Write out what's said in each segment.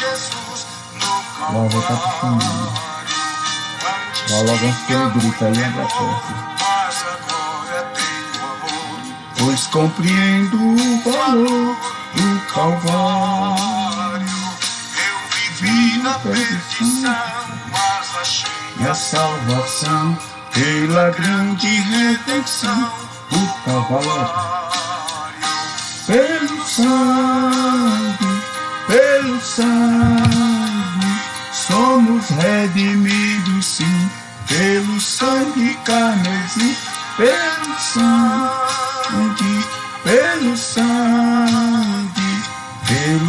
Lá vai estar puxando. Lá logo antes que ele grita aí, abre a porta. Pois compreendo o valor do Calvário. Eu vivi na perdição, mas achei a salvação pela grande redenção do Calvário. Pelo sangue, somos redimidos, sim, pelo sangue carmesim, pelo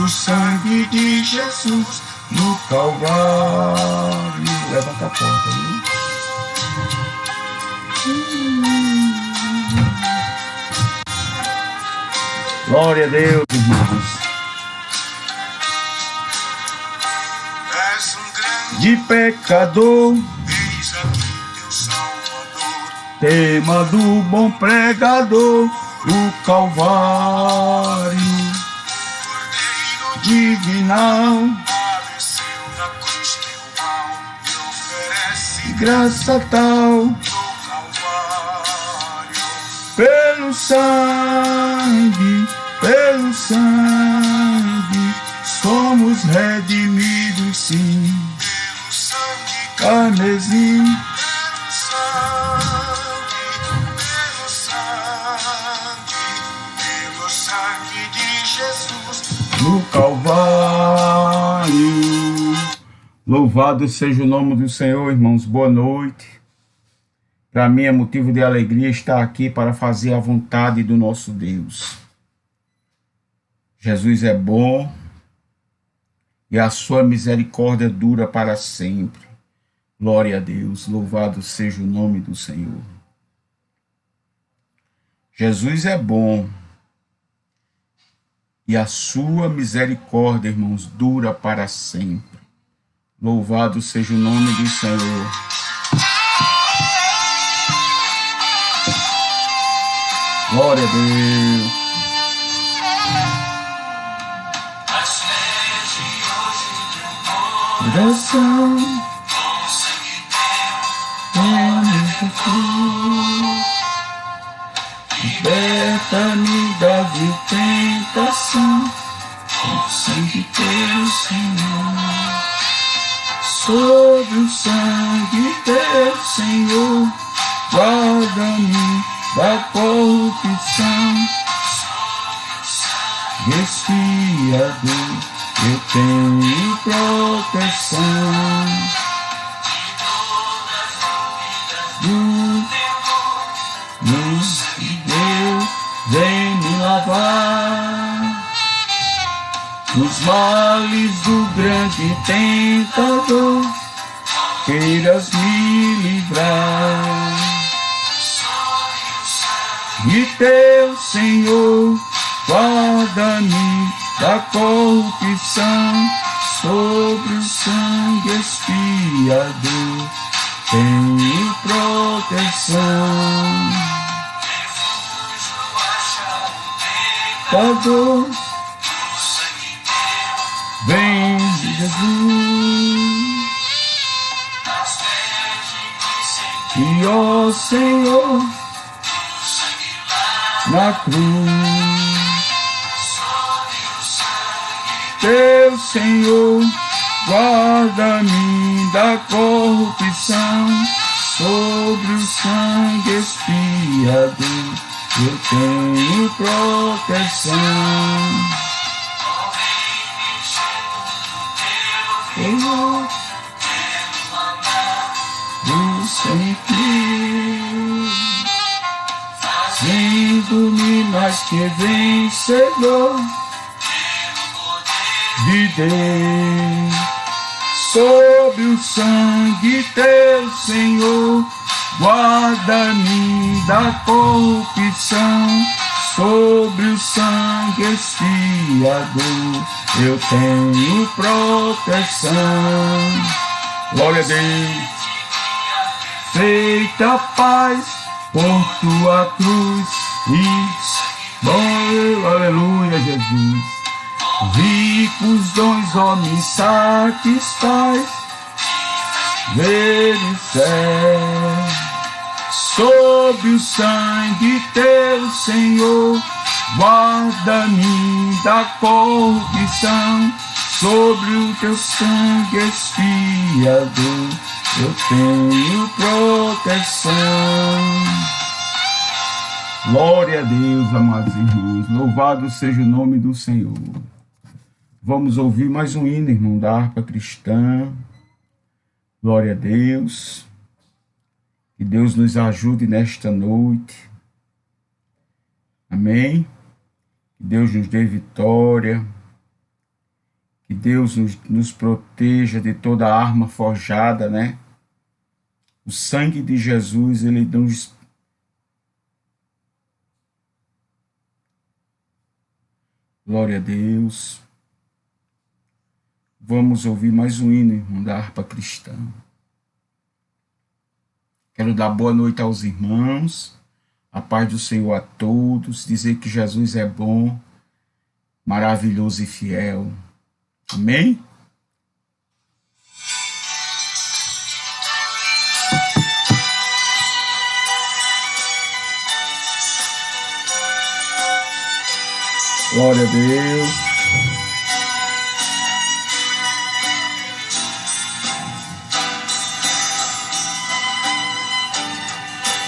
sangue de Jesus no Calvário. Levanta a porta, viu? Glória a Deus, irmãos. De pecador, eis aqui teu Salvador, tema do bom pregador, o Calvário. Cordeiro divinal, padeceu na cruz teu mal, e oferece graça tal no Calvário. Pelo sangue, somos redimidos, sim, pelo sangue carmesim, pelo sangue de Jesus no Calvário. Louvado seja o nome do Senhor, irmãos. Boa noite. Para mim é motivo de alegria estar aqui para fazer a vontade do nosso Deus. Jesus é bom e a sua misericórdia dura para sempre. Glória a Deus, louvado seja o nome do Senhor. Jesus é bom e a sua misericórdia, irmãos, dura para sempre. Louvado seja o nome do Senhor. Glória a Deus. Oração, liberta-me da vil tentação, com sangue teu, Senhor. Sobre o sangue teu, Senhor, guarda-me da corrupção. Expiador, eu tenho proteção. Luz de Deus, vem me lavar dos males do grande tentador, queiras me livrar. E teu Senhor, guarda-me da corrupção, sobre o sangue expiador tenho proteção. Pecador, vem de Jesus, e ó Senhor, na cruz, teu Senhor, guarda-me da corrupção, sobre o sangue expiador eu tenho proteção. Senhor, do sempre, fazendo-me mais que vencedor de Deus. Sob o sangue teu, Senhor, guarda-me da corrupção. Sobre o sangue expiador eu tenho proteção. Glória a Deus. Feita a paz por tua cruz e bom, aleluia, Jesus. ricos dons, ó, me satisfaz. Ver o céu sob o sangue teu, Senhor, guarda-me da corrupção. Sobre o teu sangue expiador eu tenho proteção. Glória a Deus, amados irmãos. Louvado seja o nome do Senhor. Vamos ouvir mais um hino, irmão, da harpa cristã. Glória a Deus. Que Deus nos ajude nesta noite. Amém. Que Deus nos dê vitória. Que Deus nos proteja de toda arma forjada, né? O sangue de Jesus, ele nos... Glória a Deus. Vamos ouvir mais um hino, irmão, da harpa cristã. Quero dar boa noite aos irmãos, a paz do Senhor a todos, dizer que Jesus é bom, maravilhoso e fiel. Amém? Glória a Deus.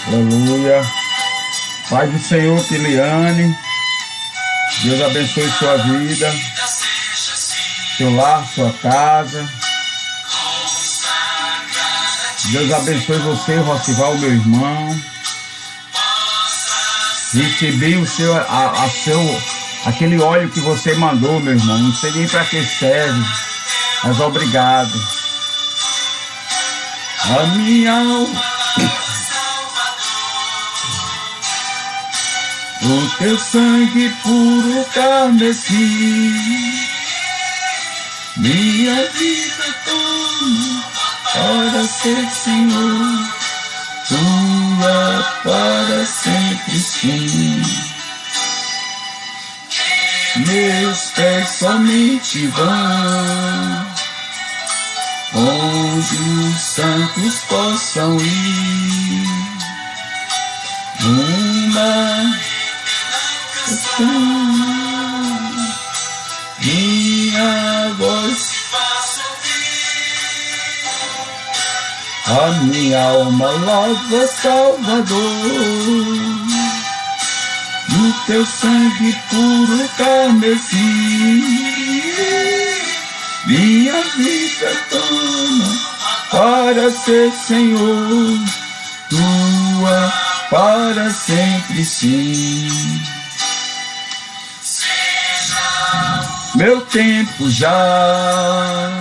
Aleluia. Pai do Senhor, Kiliane, Deus abençoe sua vida, seu lar, sua casa. Deus abençoe você, Rocival, meu irmão. Recebi aquele óleo que você mandou, meu irmão. Não sei nem para que serve, mas obrigado. A minha alma, o teu sangue puro carmesim, minha vida toma para ser Senhor, tua para sempre sim. Meus pés somente vão onde os santos possam ir. Uma minha voz, a minha alma louva Salvador, no teu sangue puro carmesim, minha vida toma para ser Senhor, tua para sempre sim. Meu tempo já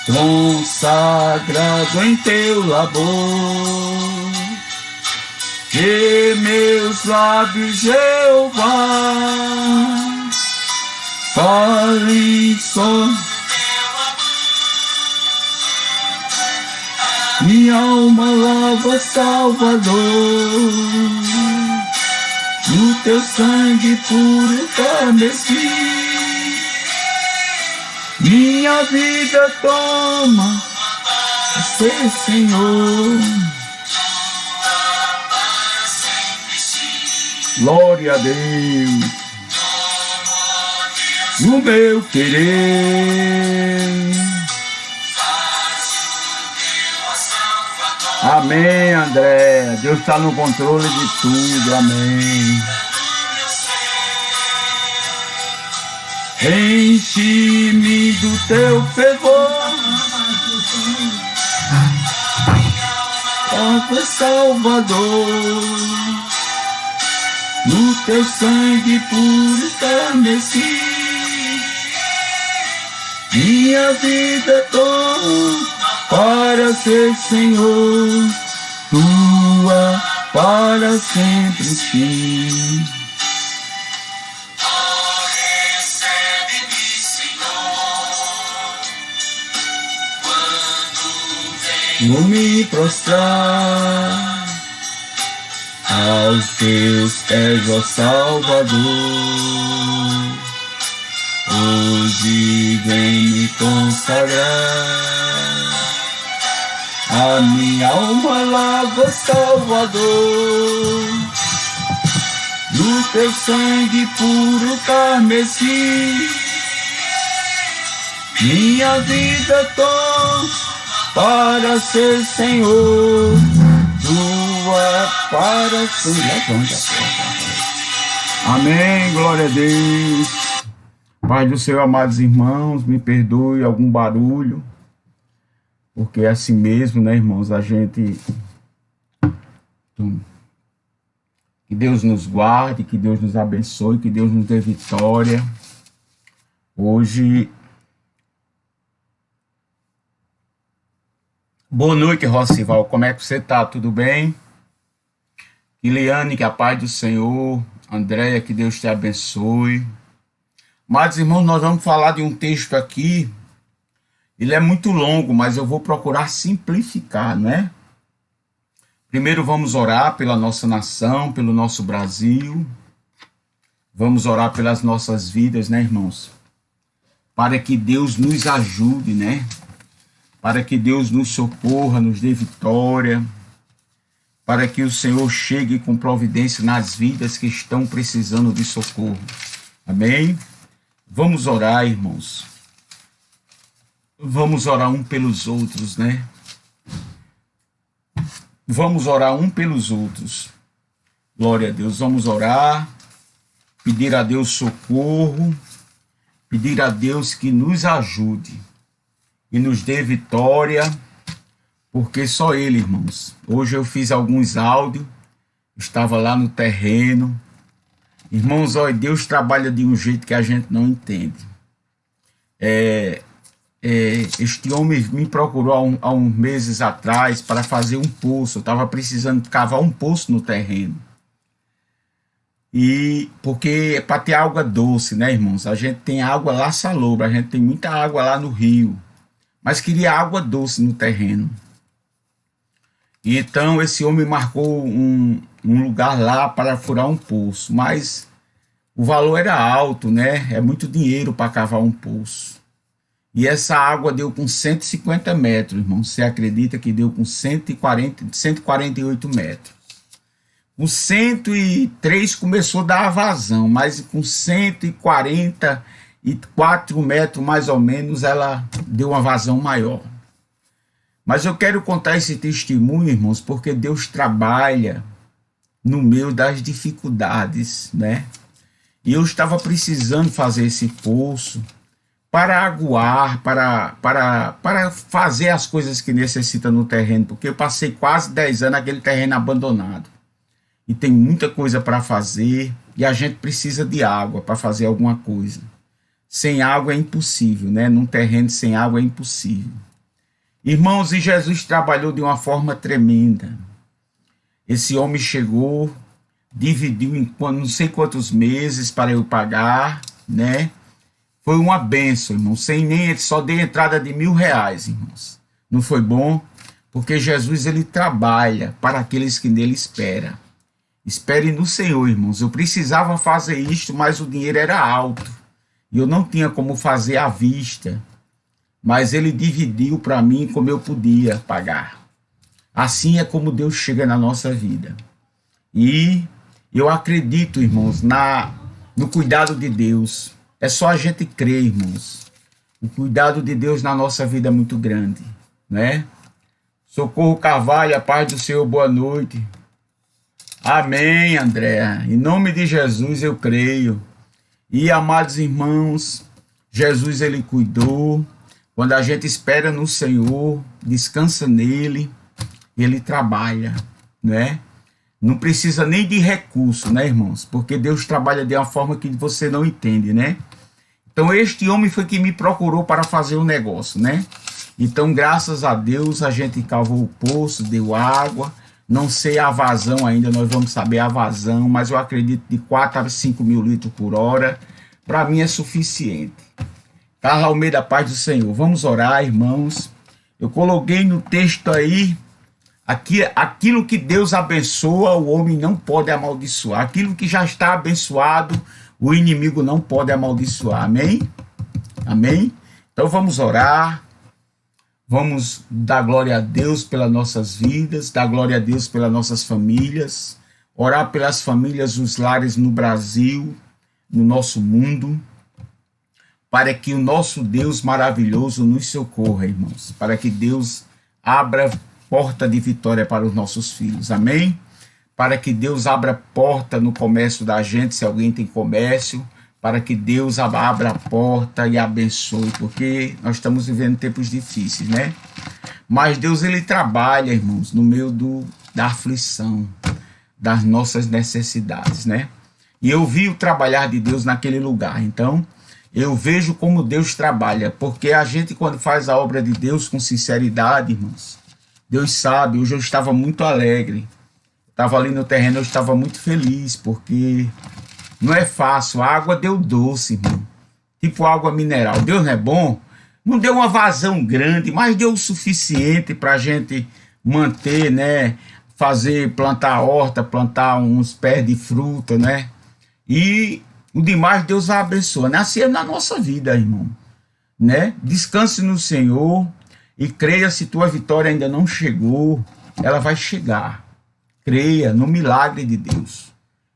consagrado em teu labor, que meus lábios, Jeová, falem só. Minha alma lava Salvador, no teu sangue puro carmesim, minha vida toma a ser Senhor. Glória a Deus. No meu querer. Amém, André. Deus está no controle de tudo. Amém. Enche-me do teu fervor, ó Salvador, no teu sangue puro carmesim, minha vida toma para ser Senhor, tua para sempre sim. Vou me prostrar aos teus pés, ó Salvador, Hoje vem me consagrar. A minha alma lava, Salvador, no teu sangue puro carmesim. Minha vida tô para ser Senhor, tua para ser. Levanta. Amém, glória a Deus. Pai do Senhor, amados irmãos, me perdoe algum barulho, porque é assim mesmo, né, irmãos? A gente. Que Deus nos guarde, que Deus nos abençoe, que Deus nos dê vitória. Hoje. Boa noite, Rocival. Como é que você tá? Tudo bem? Iliane, que a paz do Senhor. Andréia, que Deus te abençoe. Mas, irmãos, nós vamos falar de um texto aqui. Ele é muito longo, mas eu vou procurar simplificar, né? Primeiro vamos orar pela nossa nação, pelo nosso Brasil. Vamos orar pelas nossas vidas, né, irmãos? Para que Deus nos ajude, né? Para que Deus nos socorra, nos dê vitória, para que o Senhor chegue com providência nas vidas que estão precisando de socorro. Amém? Vamos orar, irmãos. Vamos orar um pelos outros, né? Vamos orar um pelos outros. Glória a Deus. Vamos orar, pedir a Deus socorro, pedir a Deus que nos ajude e nos dê vitória, porque só Ele, irmãos. Hoje eu fiz alguns áudios, estava lá no terreno. Irmãos, olha, Deus trabalha de um jeito que a gente não entende. Este homem me procurou há uns meses atrás para fazer um poço. Eu estava precisando cavar um poço no terreno. E porque é para ter água doce, né, irmãos? A gente tem água lá salobra, a gente tem muita água lá no rio, mas queria água doce no terreno. E então esse homem marcou um lugar lá para furar um poço, mas o valor era alto, né? É muito dinheiro para cavar um poço. E essa água deu com 150 metros, irmão. Você acredita que deu com 148 metros? Com 103 começou a dar a vazão, mas com 144 metros mais ou menos ela deu uma vazão maior. Mas eu quero contar esse testemunho, irmãos, porque Deus trabalha no meio das dificuldades, né? E eu estava precisando fazer esse poço para aguar, para fazer as coisas que necessita no terreno, porque eu passei quase 10 anos naquele terreno abandonado. E tem muita coisa para fazer, e a gente precisa de água para fazer alguma coisa. Sem água é impossível, né? Num terreno sem água é impossível. Irmãos, e Jesus trabalhou de uma forma tremenda. Esse homem chegou, dividiu em não sei quantos meses para eu pagar, né? Foi uma bênção, irmão, só dei entrada de R$1.000, irmãos. Não foi bom? Porque Jesus, ele trabalha para aqueles que nele esperam. Espere no Senhor, irmãos. Eu precisava fazer isto, mas o dinheiro era alto. E eu não tinha como fazer à vista. Mas ele dividiu para mim como eu podia pagar. Assim é como Deus chega na nossa vida. E eu acredito, irmãos, no cuidado de Deus. É só a gente crer, irmãos. O cuidado de Deus na nossa vida é muito grande, né? Socorro Carvalho, a paz do Senhor, boa noite. Amém, Andréa. Em nome de Jesus eu creio. E, amados irmãos, Jesus, ele cuidou. Quando a gente espera no Senhor, descansa nele, ele trabalha, né? Não precisa nem de recurso, né, irmãos? Porque Deus trabalha de uma forma que você não entende, né? Então, este homem foi que me procurou para fazer o negócio, né? Então, graças a Deus, a gente cavou o poço, deu água. Não sei a vazão ainda, nós vamos saber a vazão, mas eu acredito de 4 a 5 mil litros por hora. Para mim é suficiente. Carla Almeida, paz do Senhor. Vamos orar, irmãos. Eu coloquei no texto aí, aquilo que Deus abençoa, o homem não pode amaldiçoar. Aquilo que já está abençoado, o inimigo não pode amaldiçoar. Amém? Amém? Então vamos orar, vamos dar glória a Deus pelas nossas vidas, dar glória a Deus pelas nossas famílias, orar pelas famílias, os lares no Brasil, no nosso mundo, para que o nosso Deus maravilhoso nos socorra, irmãos, para que Deus abra porta de vitória para os nossos filhos, amém? Para que Deus abra porta no comércio da gente, se alguém tem comércio, para que Deus abra a porta e abençoe, porque nós estamos vivendo tempos difíceis, né? Mas Deus, ele trabalha, irmãos, no meio da aflição, das nossas necessidades, né? E eu vi o trabalhar de Deus naquele lugar, então eu vejo como Deus trabalha, porque a gente, quando faz a obra de Deus com sinceridade, irmãos, Deus sabe. Hoje eu estava muito alegre, estava ali no terreno, eu estava muito feliz, porque não é fácil. A água deu doce, irmão, tipo água mineral. Deus não é bom? Não deu uma vazão grande, mas deu o suficiente para a gente manter, né? Plantar horta, plantar uns pés de fruta, né? E o demais Deus vai abençoar. Nascer na nossa vida, irmão, né? Descanse no Senhor e creia. Se tua vitória ainda não chegou, ela vai chegar. Creia no milagre de Deus.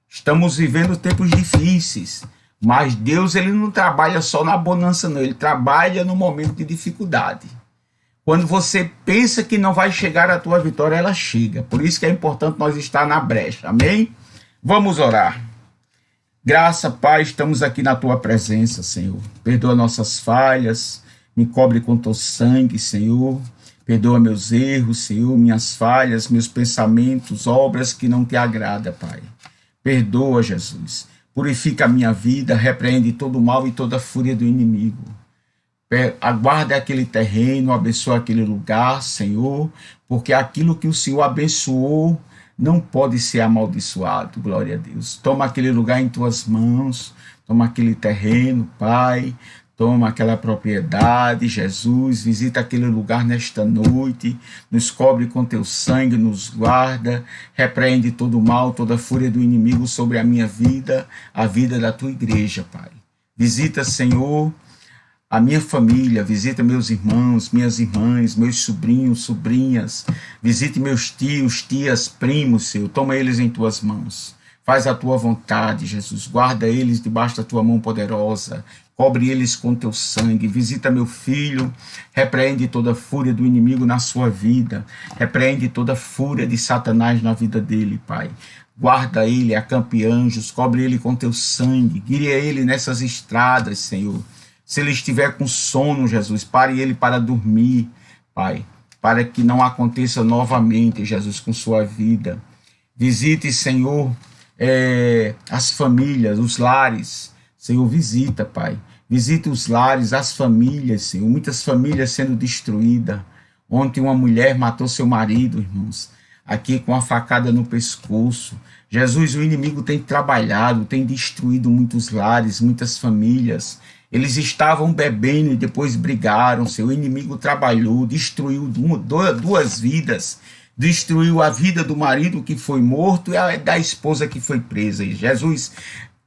Estamos vivendo tempos difíceis, mas Deus, ele não trabalha só na bonança, não. Ele trabalha no momento de dificuldade. Quando você pensa que não vai chegar a tua vitória, ela chega. Por isso que é importante nós estar na brecha, amém? Vamos orar. Graça, Pai, estamos aqui na tua presença, Senhor. Perdoa nossas falhas, me cobre com teu sangue, Senhor. Perdoa meus erros, Senhor, minhas falhas, meus pensamentos, obras que não te agradam, Pai. Perdoa, Jesus. Purifica a minha vida, repreende todo o mal e toda a fúria do inimigo. Aguarda aquele terreno, abençoa aquele lugar, Senhor, porque aquilo que o Senhor abençoou não pode ser amaldiçoado, glória a Deus. Toma aquele lugar em tuas mãos, toma aquele terreno, Pai, toma aquela propriedade, Jesus, visita aquele lugar nesta noite, nos cobre com teu sangue, nos guarda, repreende todo o mal, toda a fúria do inimigo sobre a minha vida, a vida da tua igreja, Pai. Visita, Senhor, a minha família, visita meus irmãos, minhas irmãs, meus sobrinhos, sobrinhas, visite meus tios, tias, primos, Senhor, toma eles em tuas mãos, faz a tua vontade, Jesus, guarda eles debaixo da tua mão poderosa, cobre eles com teu sangue, visita meu filho, repreende toda a fúria do inimigo na sua vida, repreende toda a fúria de Satanás na vida dele, Pai. Guarda ele, acampe anjos, cobre ele com teu sangue, guia ele nessas estradas, Senhor. Se ele estiver com sono, Jesus, pare ele para dormir, Pai, para que não aconteça novamente, Jesus, com sua vida. Visite, Senhor, as famílias, os lares, Senhor, visita, Pai. Visita os lares, as famílias, Senhor. Muitas famílias sendo destruídas. Ontem uma mulher matou seu marido, irmãos, aqui com a facada no pescoço. Jesus, o inimigo tem trabalhado, tem destruído muitos lares, muitas famílias. Eles estavam bebendo e depois brigaram, Senhor. O inimigo trabalhou, destruiu duas vidas. Destruiu a vida do marido que foi morto e a da esposa que foi presa. E Jesus,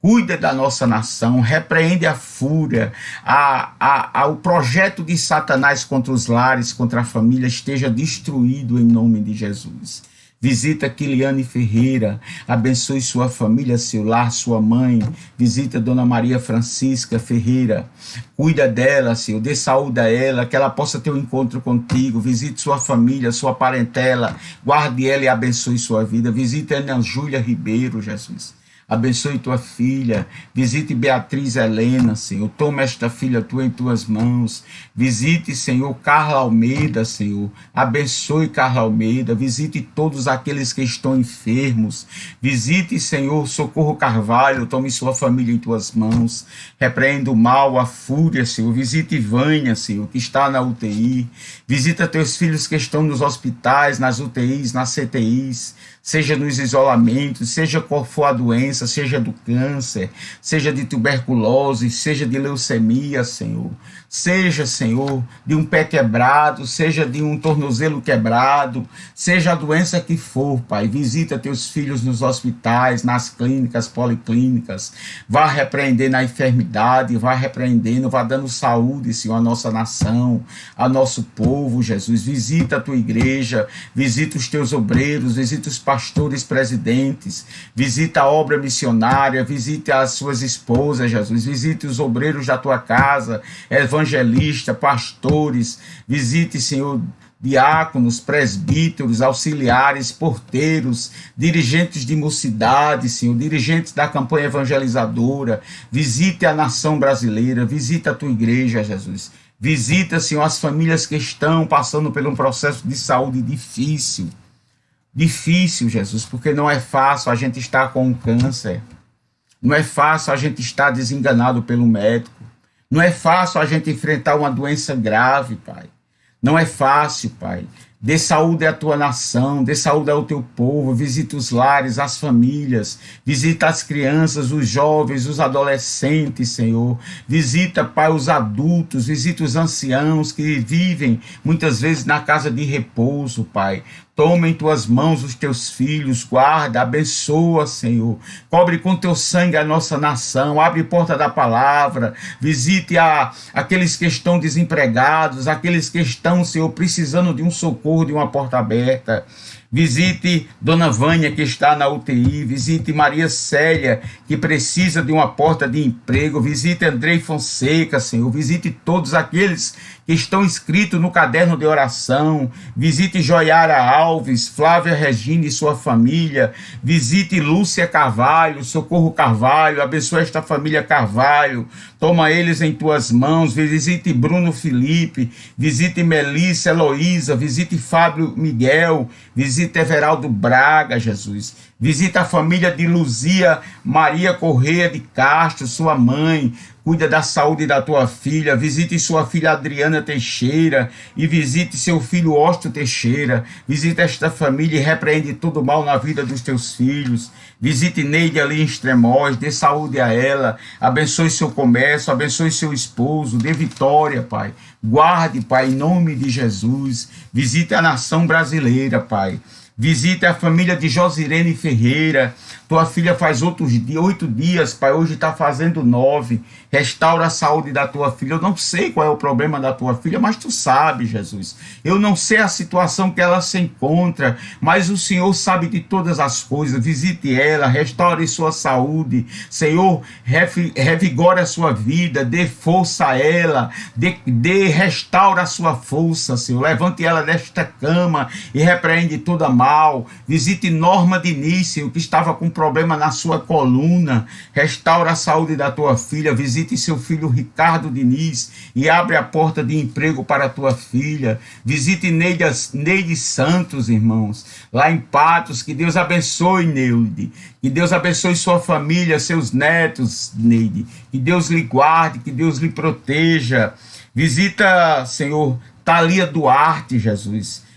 cuida da nossa nação, repreende a fúria, o projeto de Satanás contra os lares, contra a família, esteja destruído em nome de Jesus. Visita Kiliane Ferreira, abençoe sua família, seu lar, sua mãe. Visita Dona Maria Francisca Ferreira, cuida dela, Senhor, dê saúde a ela, que ela possa ter um encontro contigo. Visite sua família, sua parentela, guarde ela e abençoe sua vida. Visita Ana Júlia Ribeiro, Jesus. Abençoe tua filha, visite Beatriz Helena, Senhor, toma esta filha tua em tuas mãos, visite, Senhor, Carla Almeida, Senhor, abençoe Carla Almeida, visite todos aqueles que estão enfermos, visite, Senhor, Socorro Carvalho, tome sua família em tuas mãos, repreenda o mal, a fúria, Senhor, visite Vânia, Senhor, que está na UTI, visita teus filhos que estão nos hospitais, nas UTIs, nas CTIs, seja nos isolamentos, seja qual for a doença, doença, seja do câncer, seja de tuberculose, seja de leucemia, Senhor. Seja, Senhor, de um pé quebrado, seja de um tornozelo quebrado, seja a doença que for, Pai. Visita teus filhos nos hospitais, nas clínicas, policlínicas. Vá repreendendo a enfermidade, vá repreendendo, vá dando saúde, Senhor, à nossa nação, ao nosso povo, Jesus. Visita a tua igreja, visita os teus obreiros, visita os pastores presidentes, visita a obra missionária, visita as suas esposas, Jesus. Visite os obreiros da tua casa, evangelistas, pastores, visite, Senhor, diáconos, presbíteros, auxiliares, porteiros, dirigentes de mocidade, Senhor, dirigentes da campanha evangelizadora. Visite a nação brasileira, visita a tua igreja, Jesus. Visita, Senhor, as famílias que estão passando por um processo de saúde difícil. Difícil, Jesus, porque não é fácil a gente estar com um câncer. Não é fácil a gente estar desenganado pelo médico. Não é fácil a gente enfrentar uma doença grave, Pai. Não é fácil, Pai. Dê saúde à tua nação, dê saúde ao teu povo, visita os lares, as famílias, visita as crianças, os jovens, os adolescentes, Senhor. Visita, Pai, os adultos, visita os anciãos que vivem muitas vezes na casa de repouso, Pai. Toma em tuas mãos os teus filhos, guarda, abençoa, Senhor. Cobre com teu sangue a nossa nação, abre porta da palavra, visite aqueles que estão desempregados, aqueles que estão, Senhor, precisando de um socorro, de uma porta aberta. Visite Dona Vânia, que está na UTI. Visite Maria Célia, que precisa de uma porta de emprego. Visite Andrei Fonseca, Senhor. Visite todos aqueles que estão inscritos no caderno de oração. Visite Joiara Alves, Flávia Regina e sua família. Visite Lúcia Carvalho, Socorro Carvalho. Abençoa esta família Carvalho. Toma eles em tuas mãos. Visite Bruno Felipe. Visite Melissa Heloísa. Visite Fábio Miguel. Visita Everaldo Braga, Jesus. Visita a família de Luzia Maria Correia de Castro, sua mãe. Cuida da saúde da tua filha. Visite sua filha Adriana Teixeira e visite seu filho Osto Teixeira. Visita esta família e repreende todo mal na vida dos teus filhos. Visite Neide ali em Extremóis, dê saúde a ela. Abençoe seu comércio, abençoe seu esposo, dê vitória, Pai. Guarde, Pai, em nome de Jesus. Visite a nação brasileira, Pai. Visite a família de Josirene Ferreira. Tua filha faz 8 dias, Pai. Hoje está fazendo 9. Restaura a saúde da tua filha. Eu não sei qual é o problema da tua filha, mas tu sabe, Jesus. Eu não sei a situação que ela se encontra, mas o Senhor sabe de todas as coisas. Visite ela, restaure sua saúde. Senhor, revigore a sua vida, dê força a ela, restaura a sua força, Senhor. Levante ela desta cama e repreende toda mal. Visite Norma Diniz, Senhor, que estava com problema na sua coluna. Restaura a saúde da tua filha. Visite seu filho Ricardo Diniz e abre a porta de emprego para a tua filha. Visite Neide Santos, irmãos, lá em Patos. Que Deus abençoe Neide. Que Deus abençoe sua família, seus netos, Neide. Que Deus lhe guarde, que Deus lhe proteja. Visita, Senhor, Thalia Duarte, Jesus.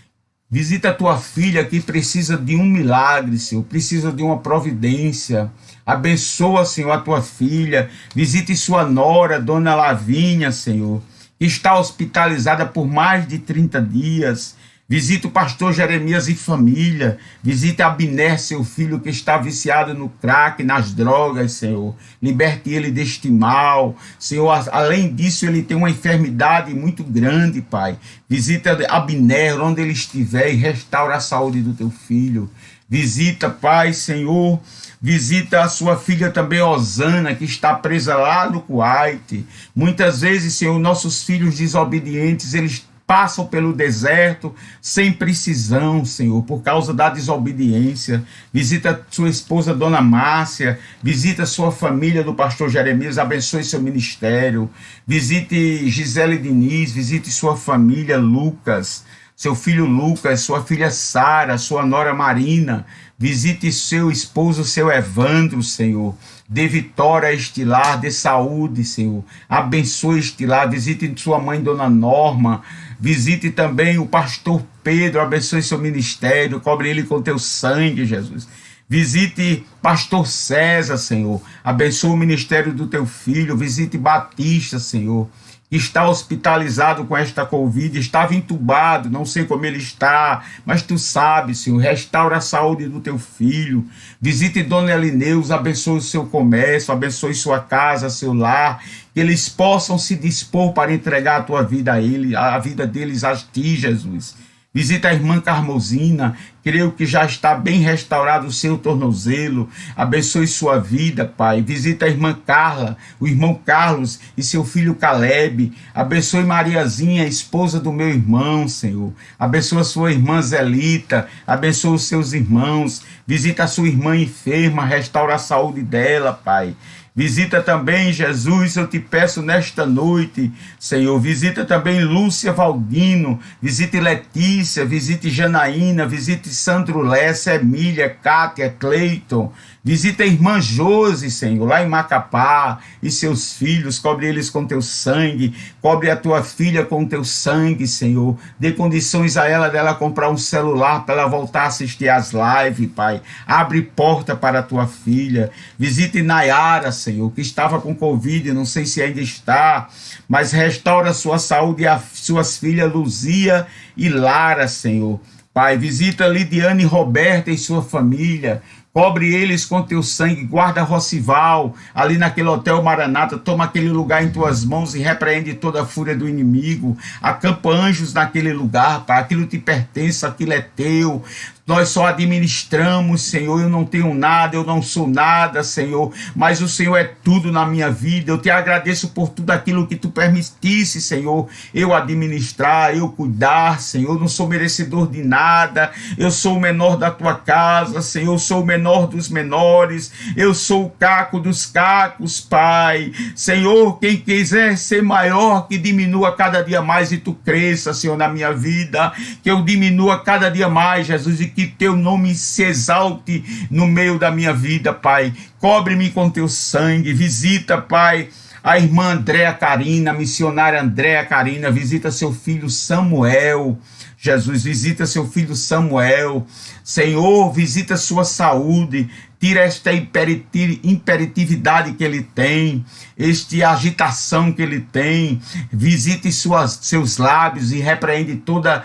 Visita a tua filha que precisa de um milagre, Senhor, precisa de uma providência. Abençoa, Senhor, a tua filha. Visite sua nora, Dona Lavínia, Senhor, que está hospitalizada por mais de 30 dias. Visita o pastor Jeremias e família. Visita Abner, seu filho, que está viciado no crack, nas drogas, Senhor. Liberte ele deste mal. Senhor, além disso, ele tem uma enfermidade muito grande, Pai. Visita Abner, onde ele estiver, e restaura a saúde do teu filho. Visita, Pai, Senhor. Visita a sua filha também, Osana, que está presa lá no Kuwait. Muitas vezes, Senhor, nossos filhos desobedientes, eles passam pelo deserto sem precisão, Senhor, por causa da desobediência. Visita sua esposa, Dona Márcia. Visita sua família do pastor Jeremias. Abençoe seu ministério. Visite Gisele Diniz. Visite sua família, Lucas. Seu filho Lucas, sua filha Sara, sua nora Marina. Visite seu esposo, seu Evandro, Senhor. Dê vitória a este lar, dê saúde, Senhor. Abençoe este lar. Visite sua mãe, Dona Norma. Visite também o pastor Pedro. Abençoe seu ministério. Cobre ele com teu sangue, Jesus. Visite pastor César, Senhor. Abençoa o ministério do teu filho. Visite Batista, Senhor, que está hospitalizado com esta Covid, estava entubado, não sei como ele está, mas tu sabes, Senhor. Restaura a saúde do teu filho. Visite Dona Elineuza, abençoe o seu comércio, abençoe sua casa, seu lar, que eles possam se dispor para entregar a tua vida a ele, a vida deles a ti, Jesus. Visita a irmã Carmosina, creio que já está bem restaurado o seu tornozelo. Abençoe sua vida, Pai. Visita a irmã Carla, o irmão Carlos e seu filho Caleb. Abençoe Mariazinha, esposa do meu irmão, Senhor. Abençoa sua irmã Zelita. Abençoa os seus irmãos. Visita a sua irmã enferma, restaura a saúde dela, Pai. Visita também, Jesus, eu te peço nesta noite, Senhor. Visita também Lúcia Valdino, visite Letícia, visite Janaína, visite Sandro Lessa, Emília, Cátia, Cleiton. Visita a irmã Josi, Senhor, lá em Macapá, e seus filhos, cobre eles com teu sangue, cobre a tua filha com teu sangue, Senhor. Dê condições a ela dela comprar um celular para ela voltar a assistir às lives, Pai. Abre porta para a tua filha. Visite Nayara, Senhor, que estava com Covid, não sei se ainda está, mas restaura a sua saúde e as suas filhas Luzia e Lara, Senhor. Pai, visita Lidiane Roberta e sua família. Cobre eles com teu sangue, guarda Rossival, ali naquele hotel Maranata, toma aquele lugar em tuas mãos e repreende toda a fúria do inimigo. Acampa anjos naquele lugar, Pai, aquilo te pertence, aquilo é teu. Nós só administramos, Senhor. Eu não tenho nada, eu não sou nada, Senhor, mas o Senhor é tudo na minha vida. Eu te agradeço por tudo aquilo que tu permitisse, Senhor, eu administrar, eu cuidar, Senhor. Eu não sou merecedor de nada, eu sou o menor da tua casa, Senhor, eu sou o menor dos menores, eu sou o caco dos cacos, Pai. Senhor, quem quiser ser maior, que diminua cada dia mais e tu cresça, Senhor, na minha vida, que eu diminua cada dia mais, Jesus, e que teu nome se exalte no meio da minha vida, Pai. Cobre-me com teu sangue. Visita, Pai, a irmã Andréa Carina, a missionária Andréa Carina. Visita seu filho Samuel. Jesus, visita seu filho Samuel. Senhor, visita sua saúde. Tira esta imperatividade que ele tem, esta agitação que ele tem. Visite seus lábios e repreende toda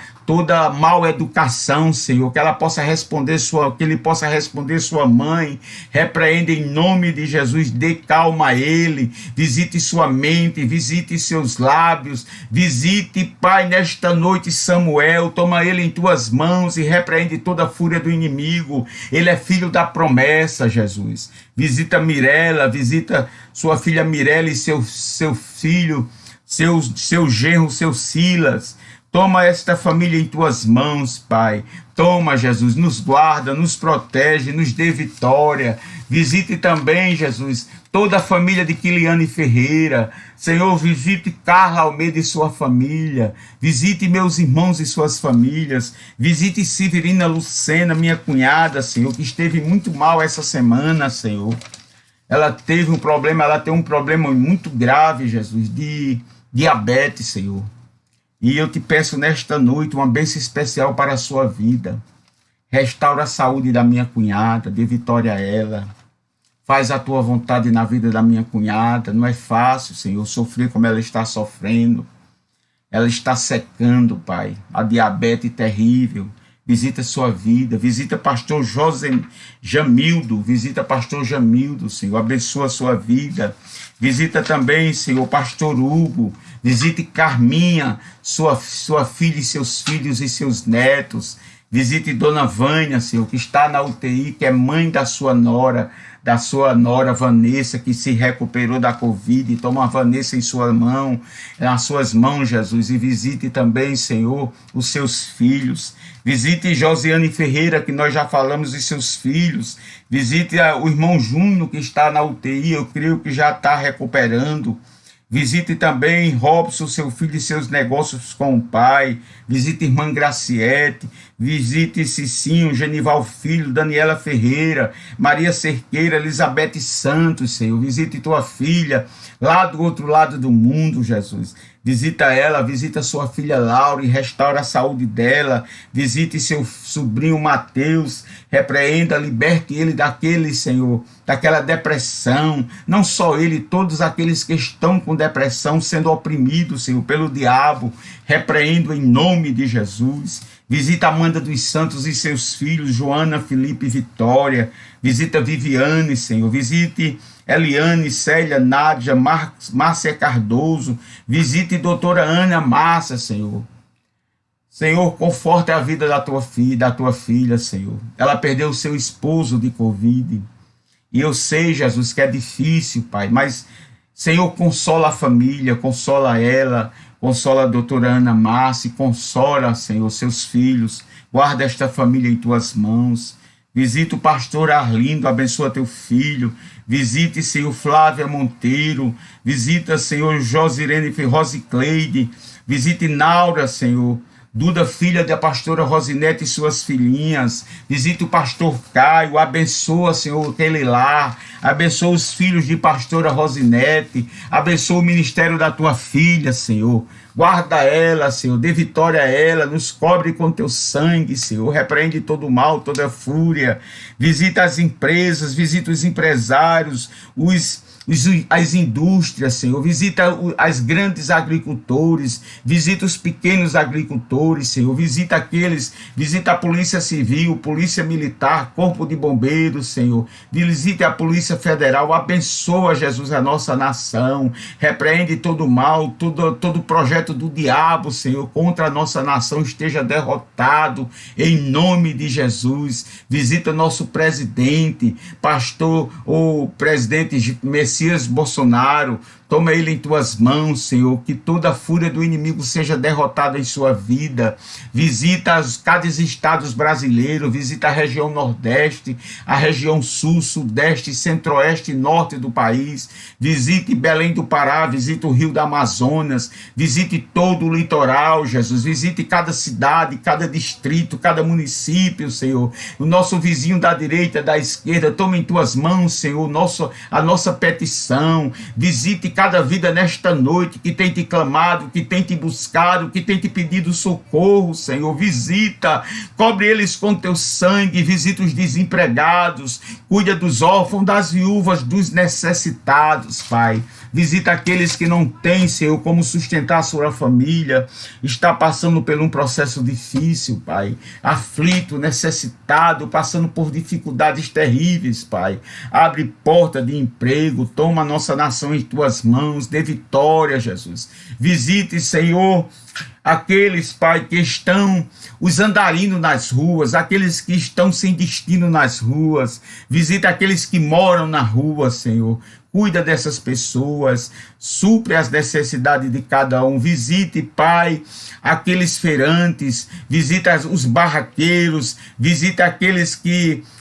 mal educação, Senhor, que ele possa responder sua mãe. Repreende em nome de Jesus, dê calma a ele. Visite sua mente, visite seus lábios. Visite, Pai, nesta noite Samuel, toma ele em tuas mãos e repreende toda a fúria do inimigo. Ele é filho da promessa, Jesus. Visita Mirela, visita sua filha Mirela e seu filho, seu genro, seu Silas. Toma esta família em tuas mãos, Pai. Toma, Jesus, nos guarda, nos protege, nos dê vitória. Visite também, Jesus, toda a família de Quiliane Ferreira. Senhor, visite Carla Almeida e sua família. Visite meus irmãos e suas famílias. Visite Severina Lucena, minha cunhada, Senhor, que esteve muito mal essa semana, Senhor. Ela tem um problema muito grave, Jesus, de diabetes, Senhor. E eu te peço nesta noite uma bênção especial para a sua vida. Restaura a saúde da minha cunhada, dê vitória a ela. Faz a tua vontade na vida da minha cunhada. Não é fácil, Senhor, sofrer como ela está sofrendo. Ela está secando, Pai. A diabetes terrível. Visita a sua vida. Visita pastor Jamildo. Visita pastor Jamildo, Senhor. Abençoa a sua vida. Visita também, Senhor, pastor Hugo. Visite Carminha, sua filha e seus filhos e seus netos. Visite Dona Vânia, Senhor, que está na UTI, que é mãe da sua nora Vanessa, que se recuperou da Covid. Toma a Vanessa nas suas mãos, Jesus, e visite também, Senhor, os seus filhos. Visite Josiane Ferreira, que nós já falamos, e seus filhos. Visite o irmão Júnior, que está na UTI, eu creio que já está recuperando. Visite também Robson, seu filho, e seus negócios com o pai. Visite irmã Graciete. Visite Cicinho, Genival Filho, Daniela Ferreira, Maria Cerqueira, Elizabeth Santos, Senhor. Visite tua filha lá do outro lado do mundo, Jesus. Visita ela, visita sua filha Laura e restaura a saúde dela. Visite seu sobrinho Mateus, repreenda, liberte ele daquele, Senhor, daquela depressão. Não só ele, todos aqueles que estão com depressão, sendo oprimidos, Senhor, pelo diabo. Repreendo em nome de Jesus. Visita Amanda dos Santos e seus filhos, Joana, Felipe e Vitória. Visita Viviane, Senhor. Visite Eliane, Célia, Nádia, Márcia Cardoso. Visite doutora Ana Massa, Senhor. Senhor, conforte a vida da tua filha, Senhor. Ela perdeu o seu esposo de Covid. E eu sei, Jesus, que é difícil, Pai, mas, Senhor, consola a família, consola ela, consola a doutora Ana Márcia, consola, Senhor, seus filhos. Guarda esta família em tuas mãos. Visita o pastor Arlindo, abençoa teu filho. Visite, Senhor, Flávia Monteiro. Visita, Senhor, Josirene Rosicleide. Visite Naura, Senhor. Duda, filha da pastora Rosinete e suas filhinhas. Visite o pastor Caio. Abençoa, Senhor, aquele lar. Abençoa os filhos de pastora Rosinete. Abençoa o ministério da tua filha, Senhor. Guarda ela, Senhor, dê vitória a ela, nos cobre com teu sangue, Senhor, repreende todo o mal, toda fúria, visita as empresas, visita os empresários, as indústrias, Senhor, visita as grandes agricultores, visita os pequenos agricultores, Senhor, visita a Polícia Civil, Polícia Militar, Corpo de Bombeiros, Senhor, visita a Polícia Federal, abençoa, Jesus, a nossa nação, repreende todo o mal, todo projeto do diabo, Senhor, contra a nossa nação esteja derrotado, em nome de Jesus. Visita nosso presidente, pastor, o presidente Messias Bolsonaro. Toma ele em tuas mãos, Senhor, que toda a fúria do inimigo seja derrotada em sua vida. Visita cada estado brasileiro, visita a região Nordeste, a região Sul, Sudeste, Centro-Oeste e Norte do país. Visite Belém do Pará, visite o Rio do Amazonas, visite todo o litoral, Jesus. Visite cada cidade, cada distrito, cada município, Senhor. O nosso vizinho da direita, da esquerda, toma em tuas mãos, Senhor, a nossa petição. Visite cada vida nesta noite que tem te clamado, que tem te buscado, que tem te pedido socorro, Senhor. Visita, cobre eles com teu sangue, visita os desempregados, cuida dos órfãos, das viúvas, dos necessitados, Pai. Visita aqueles que não têm, Senhor, como sustentar a sua família, está passando por um processo difícil, Pai, aflito, necessitado, passando por dificuldades terríveis, Pai. Abre porta de emprego, toma a nossa nação em tuas mãos, dê vitória, Jesus. Visite, Senhor, aqueles, Pai, que estão os andarilhos nas ruas, aqueles que estão sem destino nas ruas. Visita aqueles que moram na rua, Senhor. Cuida dessas pessoas, supre as necessidades de cada um. Visite, Pai, aqueles feirantes, visita os barraqueiros, visita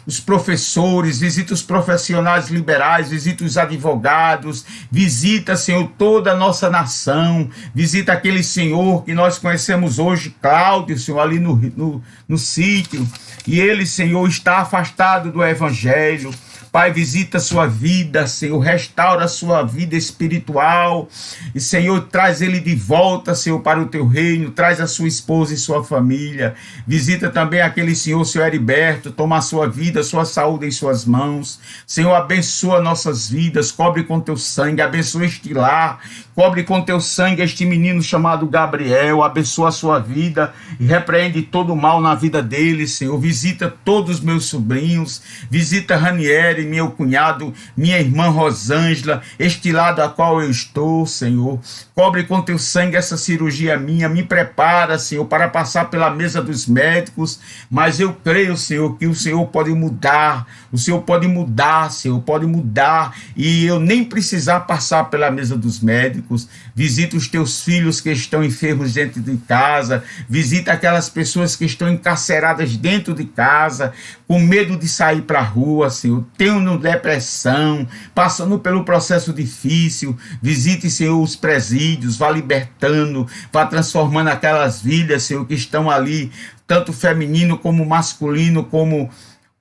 os professores, visita os profissionais liberais, visita os advogados, visita, Senhor, toda a nossa nação, visita aquele Senhor que nós conhecemos hoje, Cláudio, Senhor, ali no sítio, e ele, Senhor, está afastado do Evangelho. Pai, visita a sua vida, Senhor, restaura a sua vida espiritual, e, Senhor, traz ele de volta, Senhor, para o teu reino, traz a sua esposa e sua família. Visita também aquele Senhor Heriberto, toma a sua vida, a sua saúde em suas mãos. Senhor, abençoa nossas vidas, cobre com teu sangue, abençoa este lar, cobre com teu sangue este menino chamado Gabriel, abençoa a sua vida e repreende todo o mal na vida dele, Senhor. Visita todos os meus sobrinhos, visita Ranieri, meu cunhado, minha irmã Rosângela, este lado a qual eu estou, Senhor. Cobre com teu sangue essa cirurgia minha, me prepara, Senhor, para passar pela mesa dos médicos, mas eu creio, Senhor, que o Senhor pode mudar, Senhor, pode mudar, e eu nem precisar passar pela mesa dos médicos. Visita os teus filhos que estão enfermos dentro de casa, visita aquelas pessoas que estão encarceradas dentro de casa, com medo de sair para a rua, Senhor, tendo depressão, passando pelo processo difícil. Visite, Senhor, os presídios, vá libertando, vá transformando aquelas vidas, Senhor, que estão ali, tanto feminino como masculino, como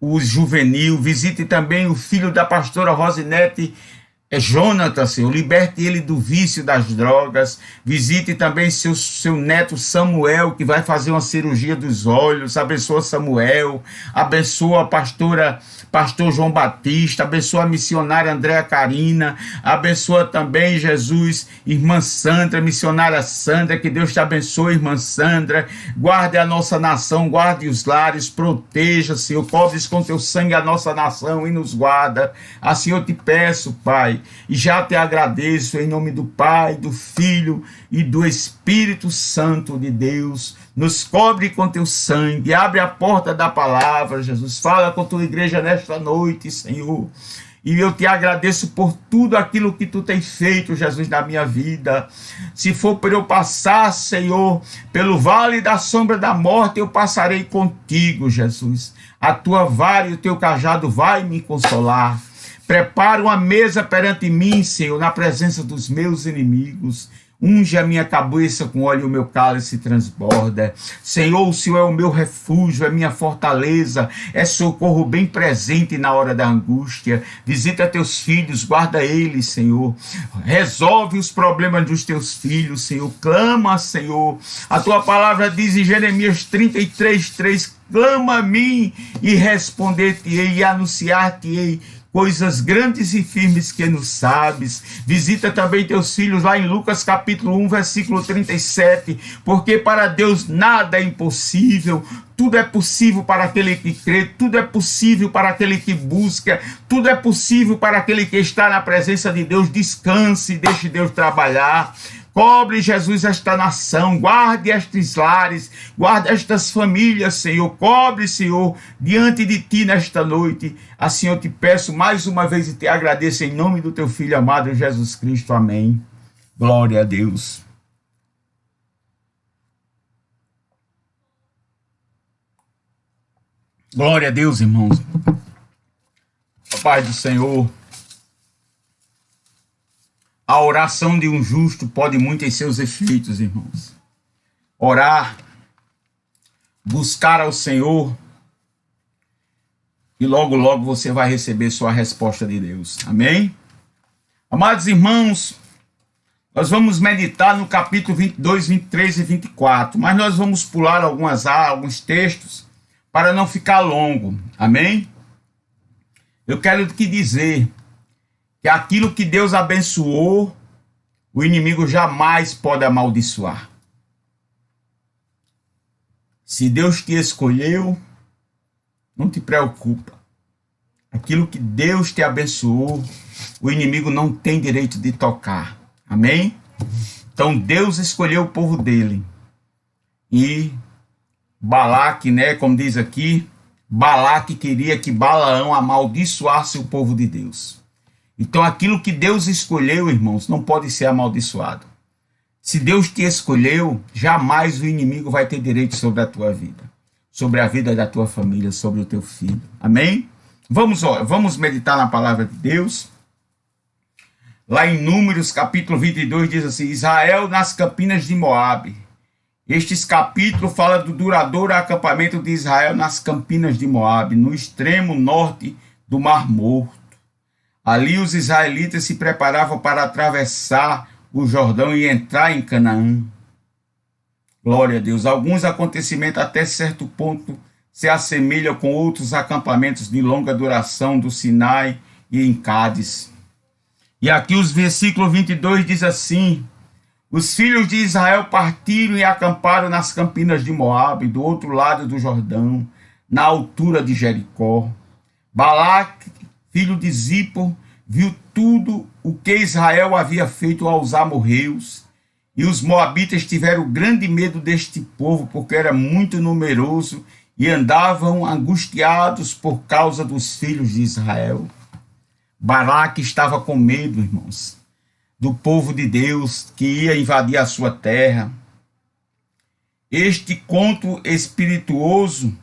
o juvenil. Visite também o filho da pastora Rosinete Jonathan, Senhor, liberte ele do vício das drogas, visite também seu neto Samuel, que vai fazer uma cirurgia dos olhos, abençoa Samuel, abençoa a pastor João Batista, abençoa a missionária Andréa Carina, abençoa também, Jesus, irmã Sandra, missionária Sandra, que Deus te abençoe, irmã Sandra, guarde a nossa nação, guarde os lares, proteja, Senhor, cobres com teu sangue a nossa nação e nos guarda, assim eu te peço, Pai, e já te agradeço em nome do Pai, do Filho e do Espírito Santo de Deus. Nos cobre com teu sangue, abre a porta da palavra, Jesus. Fala com tua igreja nesta noite, Senhor. E eu te agradeço por tudo aquilo que tu tens feito, Jesus, na minha vida. Se for para eu passar, Senhor, pelo vale da sombra da morte, eu passarei contigo, Jesus. A tua vara e o teu cajado vai me consolar. Prepara uma mesa perante mim, Senhor, na presença dos meus inimigos. Unge a minha cabeça com óleo e o meu cálice transborda. Senhor, o Senhor é o meu refúgio, é minha fortaleza, é socorro bem presente na hora da angústia. Visita teus filhos, guarda eles, Senhor. Resolve os problemas dos teus filhos, Senhor. Clama, Senhor. A tua palavra diz em Jeremias 33:3, clama a mim e responder-te-ei e anunciar-te-ei coisas grandes e firmes que não sabes. Visita também teus filhos lá em Lucas capítulo 1, versículo 37, porque para Deus nada é impossível, tudo é possível para aquele que crê, tudo é possível para aquele que busca, tudo é possível para aquele que está na presença de Deus. Descanse, deixe Deus trabalhar. Cobre, Jesus, esta nação, guarde estes lares, guarde estas famílias, Senhor. Cobre, Senhor, diante de ti nesta noite. Assim eu te peço mais uma vez e te agradeço em nome do teu Filho amado Jesus Cristo. Amém. Glória a Deus. Glória a Deus, irmãos. Pai do Senhor, a oração de um justo pode muito em seus efeitos, irmãos. Orar, buscar ao Senhor, e logo, logo você vai receber sua resposta de Deus. Amém? Amados irmãos, nós vamos meditar no capítulo 22, 23 e 24, mas nós vamos pular alguns textos para não ficar longo. Amém? Eu quero te dizer que aquilo que Deus abençoou, o inimigo jamais pode amaldiçoar. Se Deus te escolheu, não te preocupa. Aquilo que Deus te abençoou, o inimigo não tem direito de tocar. Amém? Então Deus escolheu o povo dele. E Balaque, né, como diz aqui, Balaque queria que Balaão amaldiçoasse o povo de Deus. Então aquilo que Deus escolheu, irmãos, não pode ser amaldiçoado. Se Deus te escolheu, jamais o inimigo vai ter direito sobre a tua vida, sobre a vida da tua família, sobre o teu filho. Amém? Vamos meditar na palavra de Deus. Lá em Números, capítulo 22, diz assim: Israel nas campinas de Moabe. Este capítulo fala do duradouro acampamento de Israel nas campinas de Moabe, no extremo norte do Mar Morto. Ali os israelitas se preparavam para atravessar o Jordão e entrar em Canaã. Glória a Deus. Alguns acontecimentos até certo ponto se assemelham com outros acampamentos de longa duração do Sinai e em Cádiz. E aqui os versículos 22 diz assim: os filhos de Israel partiram e acamparam nas campinas de Moabe, do outro lado do Jordão, na altura de Jericó. Balaque, filho de Zippor, viu tudo o que Israel havia feito aos amorreus, e os moabitas tiveram grande medo deste povo, porque era muito numeroso, e andavam angustiados por causa dos filhos de Israel. Balaque estava com medo, irmãos, do povo de Deus que ia invadir a sua terra. Este conto espirituoso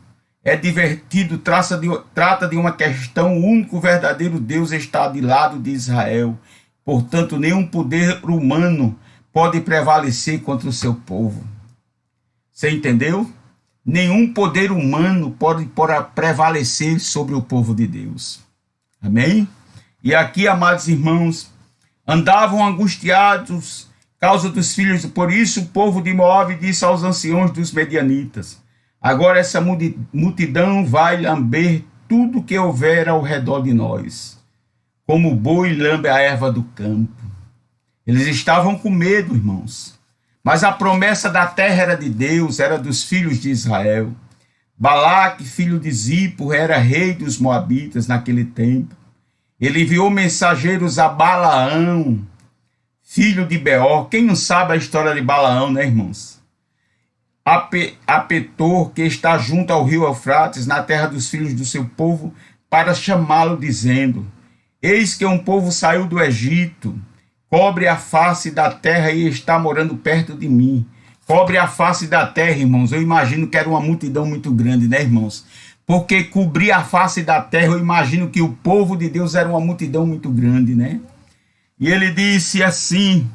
é divertido, trata de uma questão: o único verdadeiro Deus está de lado de Israel. Portanto, nenhum poder humano pode prevalecer contra o seu povo. Você entendeu? Nenhum poder humano pode prevalecer sobre o povo de Deus. Amém? E aqui, amados irmãos, Andavam angustiados causa dos filhos. Por isso o povo de Moabe disse aos anciãos dos medianitas: agora essa multidão vai lamber tudo que houver ao redor de nós, como o boi lambe a erva do campo. Eles estavam com medo, irmãos. Mas a promessa da terra era de Deus, era dos filhos de Israel. Balaque, filho de Zippor, era rei dos Moabitas naquele tempo. Ele enviou mensageiros a Balaão, filho de Beor. Quem não sabe a história de Balaão, né, irmãos? A Petor, que está junto ao rio Eufrates, na terra dos filhos do seu povo, para chamá-lo, dizendo: eis que um povo saiu do Egito, cobre a face da terra e está morando perto de mim. Cobre a face da terra, irmãos. Eu imagino que era uma multidão muito grande, né, irmãos? Porque cobrir a face da terra, eu imagino que o povo de Deus era uma multidão muito grande, né? E ele disse assim: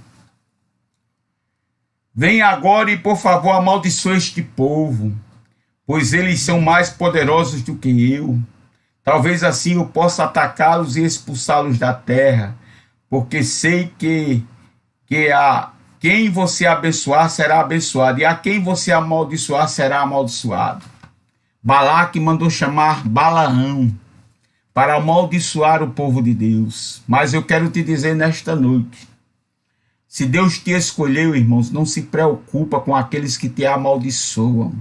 vem agora e, por favor, amaldiçoe este povo, pois eles são mais poderosos do que eu. Talvez assim eu possa atacá-los e expulsá-los da terra, porque sei que a quem você abençoar será abençoado, e a quem você amaldiçoar será amaldiçoado. Balaque mandou chamar Balaão para amaldiçoar o povo de Deus. Mas eu quero te dizer nesta noite, se Deus te escolheu, irmãos, não se preocupa com aqueles que te amaldiçoam,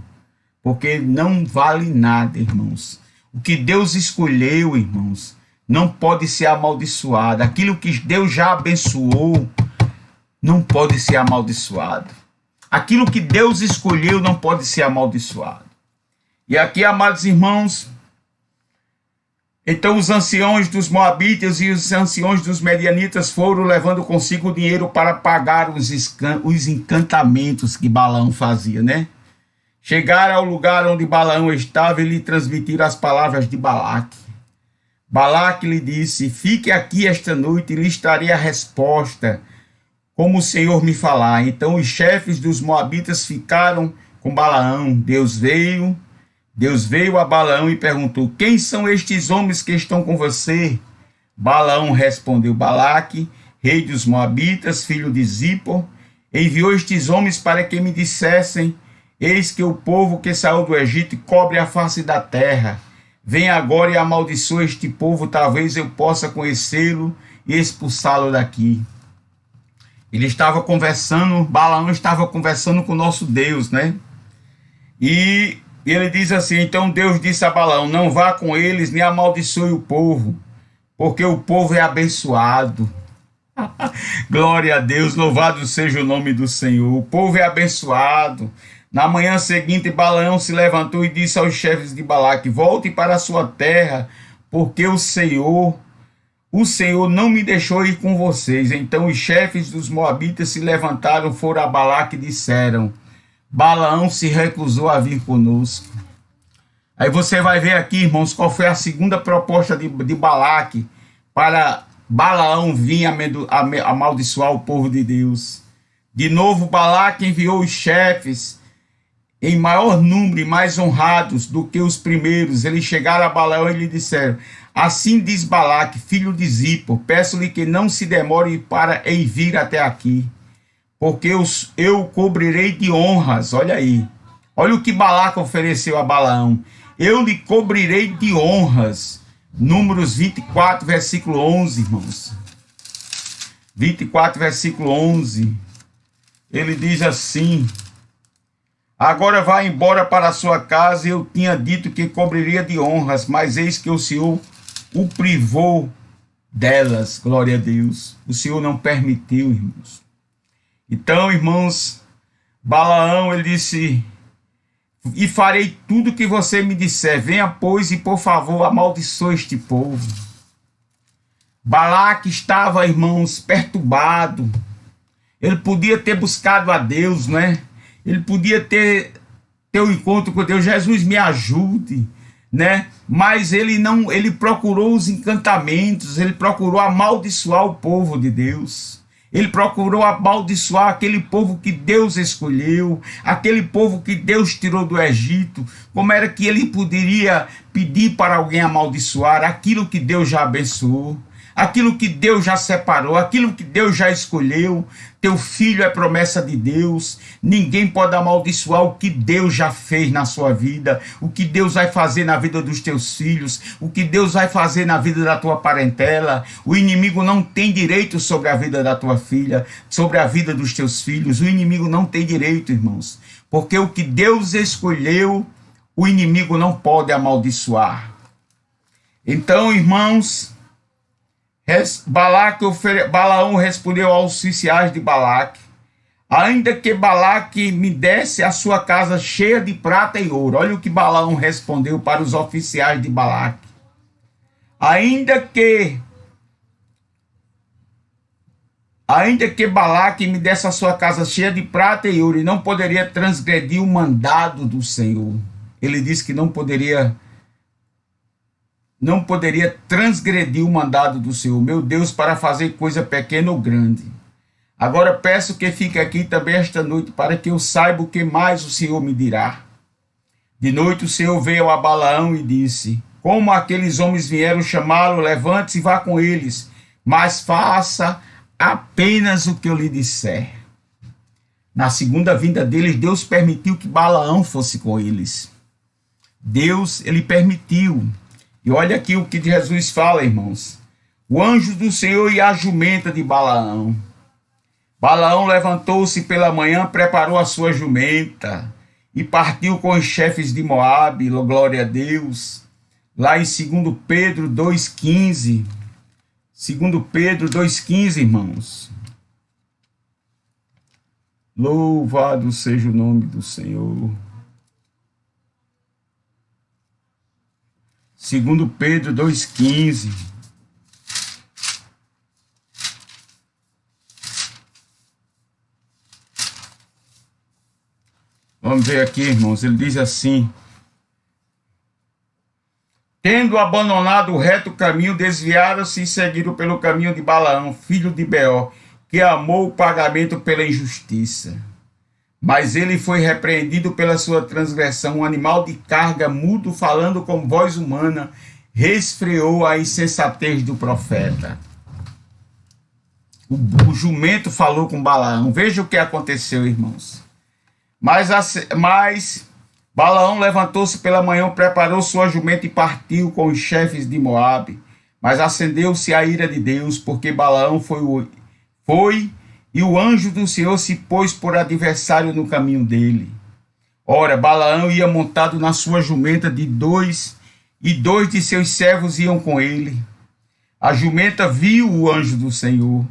porque não vale nada, irmãos. O que Deus escolheu, irmãos, não pode ser amaldiçoado. Aquilo que Deus já abençoou não pode ser amaldiçoado. Aquilo que Deus escolheu não pode ser amaldiçoado. E aqui, amados irmãos, então os anciãos dos Moabitas e os anciãos dos Medianitas foram levando consigo o dinheiro para pagar os encantamentos que Balaão fazia, né? Chegaram ao lugar onde Balaão estava e lhe transmitiram as palavras de Balaque. Balaque lhe disse: fique aqui esta noite e lhe estarei a resposta, como o Senhor me falar. Então os chefes dos Moabitas ficaram com Balaão. Deus veio a Balaão e perguntou: quem são estes homens que estão com você? Balaão respondeu: Balaque, rei dos Moabitas, filho de Zippor, enviou estes homens para que me dissessem: eis que o povo que saiu do Egito cobre a face da terra. Vem agora e amaldiçoa este povo, talvez eu possa conhecê-lo e expulsá-lo daqui. Ele estava conversando, Balaão estava conversando com o nosso Deus, né? E ele diz assim: então Deus disse a Balaão: não vá com eles, nem amaldiçoe o povo, porque o povo é abençoado. Glória a Deus, louvado seja o nome do Senhor. O povo é abençoado. Na manhã seguinte, Balaão se levantou e disse aos chefes de Balaque: volte para a sua terra, porque o Senhor não me deixou ir com vocês. Então os chefes dos Moabitas se levantaram, foram a Balaque e disseram: Balaão se recusou a vir conosco. Aí você vai ver aqui, irmãos, qual foi a segunda proposta de Balaque para Balaão vir amaldiçoar o povo de Deus. De novo, Balaque enviou os chefes em maior número e mais honrados do que os primeiros. Eles chegaram a Balaão e lhe disseram: assim diz Balaque, filho de Zippor, peço-lhe que não se demore para vir até aqui, porque eu o cobrirei de honras. Olha aí, olha o que Balaque ofereceu a Balaão: eu lhe cobrirei de honras. Números 24, versículo 11, irmãos. 24, versículo 11. Ele diz assim: agora vá embora para a sua casa. Eu tinha dito que cobriria de honras, mas eis que o Senhor o privou delas. Glória a Deus. O Senhor não permitiu, irmãos. Então, irmãos, Balaão, ele disse: e farei tudo que você me disser. Venha, pois, e por favor, amaldiçoe este povo. Balaque estava, irmãos, perturbado. Ele podia ter buscado a Deus, né? Ele podia ter um encontro com Deus. Jesus, me ajude, né? Mas ele não, ele procurou os encantamentos, ele procurou amaldiçoar o povo de Deus. Ele procurou amaldiçoar aquele povo que Deus escolheu, aquele povo que Deus tirou do Egito. Como era que ele poderia pedir para alguém amaldiçoar aquilo que Deus já abençoou, aquilo que Deus já separou, aquilo que Deus já escolheu. Teu filho é promessa de Deus. Ninguém pode amaldiçoar o que Deus já fez na sua vida, o que Deus vai fazer na vida dos teus filhos, o que Deus vai fazer na vida da tua parentela. O inimigo não tem direito sobre a vida da tua filha, sobre a vida dos teus filhos. O inimigo não tem direito, irmãos, porque o que Deus escolheu, o inimigo não pode amaldiçoar. Então, irmãos, Balaão respondeu aos oficiais de Balaque: ainda que Balaque me desse a sua casa cheia de prata e ouro. Olha o que Balaão respondeu para os oficiais de Balaque. Ainda que Balaque me desse a sua casa cheia de prata e ouro, e não poderia transgredir o mandado do Senhor. Ele disse que não poderia transgredir o mandado do Senhor, meu Deus, para fazer coisa pequena ou grande. Agora peço que fique aqui também esta noite, para que eu saiba o que mais o Senhor me dirá. De noite o Senhor veio a Balaão e disse: como aqueles homens vieram chamá-lo, levante-se e vá com eles, mas faça apenas o que eu lhe disser. Na segunda vinda deles, Deus permitiu que Balaão fosse com eles. Deus, ele permitiu. E olha aqui o que Jesus fala, irmãos. O anjo do Senhor e a jumenta de Balaão. Balaão levantou-se pela manhã, preparou a sua jumenta e partiu com os chefes de Moabe, glória a Deus. Lá em 2 Pedro 2,15. 2 Pedro 2,15, irmãos. Louvado seja o nome do Senhor. 2 Pedro 2,15. Vamos ver aqui, irmãos. Ele diz assim: tendo abandonado o reto caminho, desviaram-se e seguiram pelo caminho de Balaão, filho de Beor, que amou o pagamento pela injustiça. Mas ele foi repreendido pela sua transgressão. Um animal de carga, mudo, falando com voz humana, resfriou a insensatez do profeta. O jumento falou com Balaão. Veja o que aconteceu, irmãos. Mas Balaão levantou-se pela manhã, preparou sua jumenta e partiu com os chefes de Moabe. Mas acendeu-se a ira de Deus, porque Balaão foi e o anjo do Senhor se pôs por adversário no caminho dele. Ora, Balaão ia montado na sua jumenta e dois de seus servos iam com ele. A jumenta viu o anjo do Senhor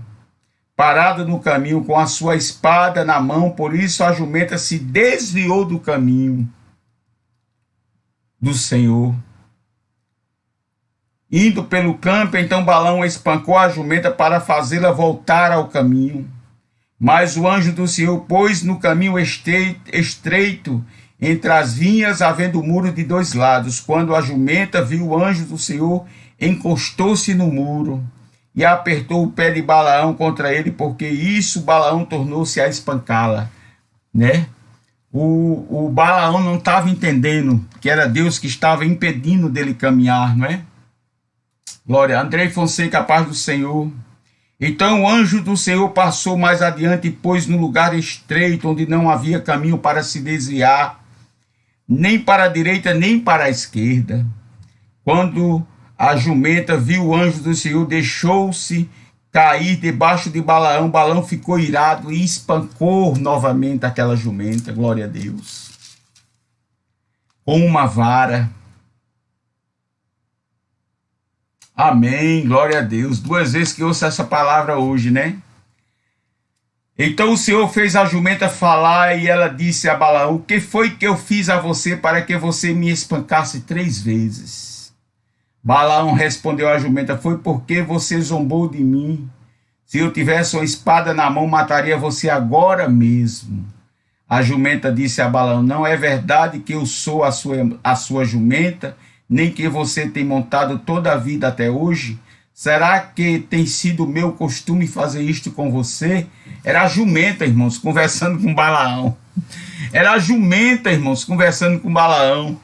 parado no caminho com a sua espada na mão, por isso a jumenta se desviou do caminho do Senhor. Indo pelo campo, então Balaão espancou a jumenta para fazê-la voltar ao caminho. Mas o anjo do Senhor pôs no caminho estreito entre as vinhas, havendo muro de dois lados. Quando a jumenta viu o anjo do Senhor, encostou-se no muro e apertou o pé de Balaão contra ele, porque isso Balaão tornou-se a espancá-la, né? O Balaão não estava entendendo que era Deus que estava impedindo dele caminhar, não é? Glória. Andrei Fonseca, a paz do Senhor. Então o anjo do Senhor passou mais adiante e pôs no lugar estreito, onde não havia caminho para se desviar, nem para a direita, nem para a esquerda. Quando a jumenta viu o anjo do Senhor, deixou-se cair debaixo de Balaão. Balaão ficou irado e espancou novamente aquela jumenta, glória a Deus, com uma vara. Amém, glória a Deus. 2 vezes que eu ouço essa palavra hoje, né? Então o Senhor fez a jumenta falar e ela disse a Balaão: o que foi que eu fiz a você para que você me espancasse 3 vezes? Balaão respondeu à jumenta: foi porque você zombou de mim. Se eu tivesse uma espada na mão, mataria você agora mesmo. A jumenta disse a Balaão: não é verdade que eu sou a sua jumenta, nem que você tem montado toda a vida até hoje? Será que tem sido meu costume fazer isto com você? Era a jumenta, irmãos, conversando com Balaão. Era a jumenta, irmãos, conversando com Balaão.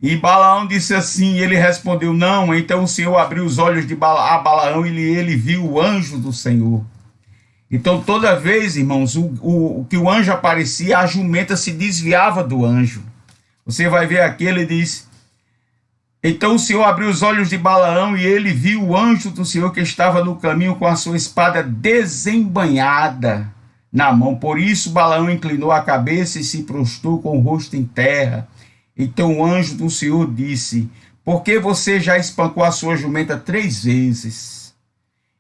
E Balaão disse assim, ele respondeu, não. Então o Senhor abriu os olhos de Balaão e ele viu o anjo do Senhor. Então toda vez, irmãos, que o anjo aparecia, a jumenta se desviava do anjo. Você vai ver aqui, ele diz, então o Senhor abriu os olhos de Balaão e ele viu o anjo do Senhor que estava no caminho com a sua espada desembainhada na mão. Por isso Balaão inclinou a cabeça e se prostrou com o rosto em terra. Então o anjo do Senhor disse, por que você já espancou a sua jumenta 3 vezes?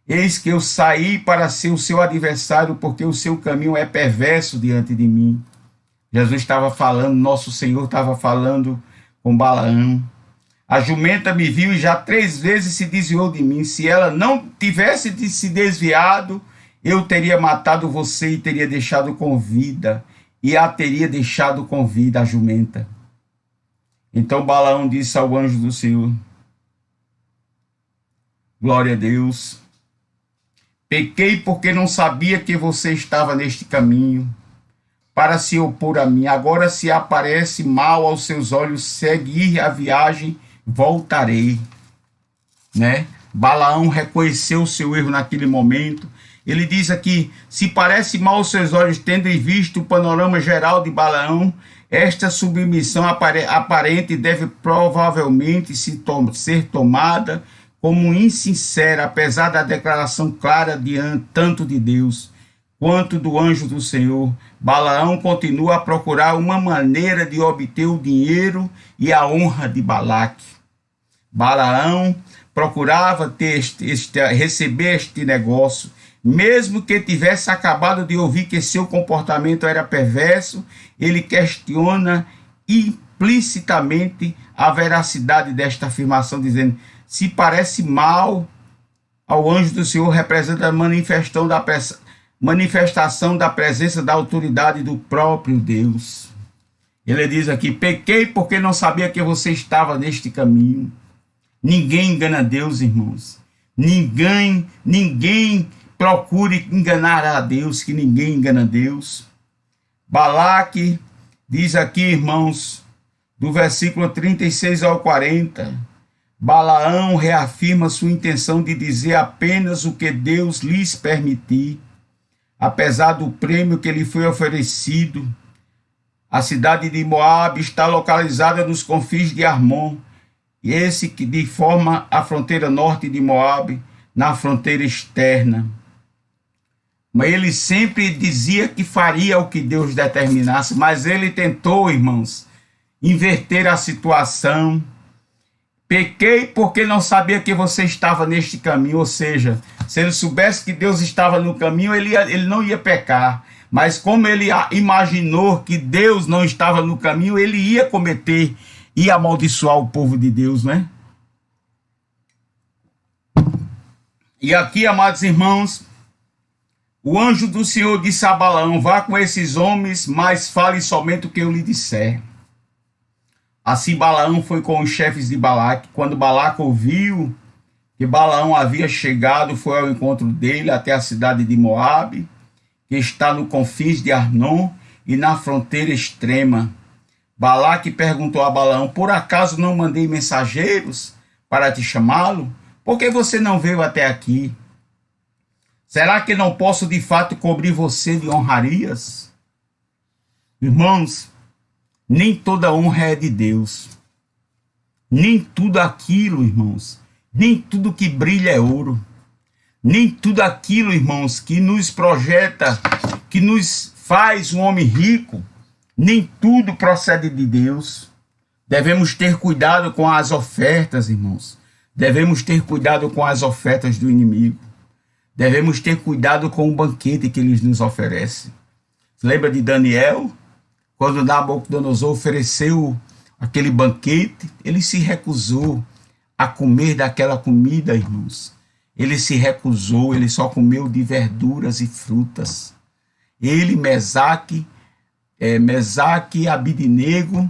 Eis que eu saí para ser o seu adversário, porque o seu caminho é perverso diante de mim. Jesus estava falando, nosso Senhor estava falando com Balaão. A jumenta me viu e já 3 vezes se desviou de mim. Se ela não tivesse se desviado, eu teria matado você e teria deixado com vida. E a teria deixado com vida, a jumenta. Então Balaão disse ao anjo do Senhor, glória a Deus, pequei porque não sabia que você estava neste caminho para se opor a mim. Agora, se aparece mal aos seus olhos, seguir a viagem, voltarei. Né? Balaão reconheceu o seu erro naquele momento. Ele diz aqui, se parece mal aos seus olhos, tendo visto o panorama geral de Balaão, esta submissão aparente deve provavelmente ser tomada como insincera, apesar da declaração clara tanto de Deus quanto do anjo do Senhor. Balaão continua a procurar uma maneira de obter o dinheiro e a honra de Balaque. Balaão procurava receber este negócio, mesmo que tivesse acabado de ouvir que seu comportamento era perverso. Ele questiona implicitamente a veracidade desta afirmação, dizendo, se parece mal ao anjo do Senhor, representa a manifestação da presença da autoridade do próprio Deus. Ele diz aqui, pequei porque não sabia que você estava neste caminho. Ninguém engana Deus, irmãos. Ninguém procure enganar a Deus, que ninguém engana Deus. Balaque diz aqui, irmãos, do versículo 36 ao 40, Balaão reafirma sua intenção de dizer apenas o que Deus lhes permitir, apesar do prêmio que lhe foi oferecido. A cidade de Moabe está localizada nos confins de Armon, e esse que de forma a fronteira norte de Moabe, na fronteira externa. Mas ele sempre dizia que faria o que Deus determinasse, mas ele tentou, irmãos, inverter a situação. Pequei porque não sabia que você estava neste caminho, ou seja, se ele soubesse que Deus estava no caminho, ele não ia pecar. Mas como ele imaginou que Deus não estava no caminho, ele ia cometer e amaldiçoar o povo de Deus, né? E aqui, amados irmãos, o anjo do Senhor disse a Balaão, vá com esses homens, mas fale somente o que eu lhe disser. Assim Balaão foi com os chefes de Balaque. Quando Balaque ouviu que Balaão havia chegado, foi ao encontro dele até a cidade de Moabe, que está no confins de Arnon e na fronteira extrema. Balaque perguntou a Balaão, por acaso não mandei mensageiros para te chamá-lo? Por que você não veio até aqui? Será que não posso de fato cobrir você de honrarias? Irmãos, nem toda honra é de Deus. Nem tudo aquilo, irmãos, nem tudo que brilha é ouro. Nem tudo aquilo, irmãos, que nos projeta, que nos faz um homem rico, nem tudo procede de Deus. Devemos ter cuidado com as ofertas, irmãos. Devemos ter cuidado com as ofertas do inimigo. Devemos ter cuidado com o banquete que ele nos oferece. Lembra de Daniel? Quando Nabucodonosor ofereceu aquele banquete, ele se recusou a comer daquela comida, irmãos. Ele se recusou, ele só comeu de verduras e frutas. Ele, Mesaque, Abidnego,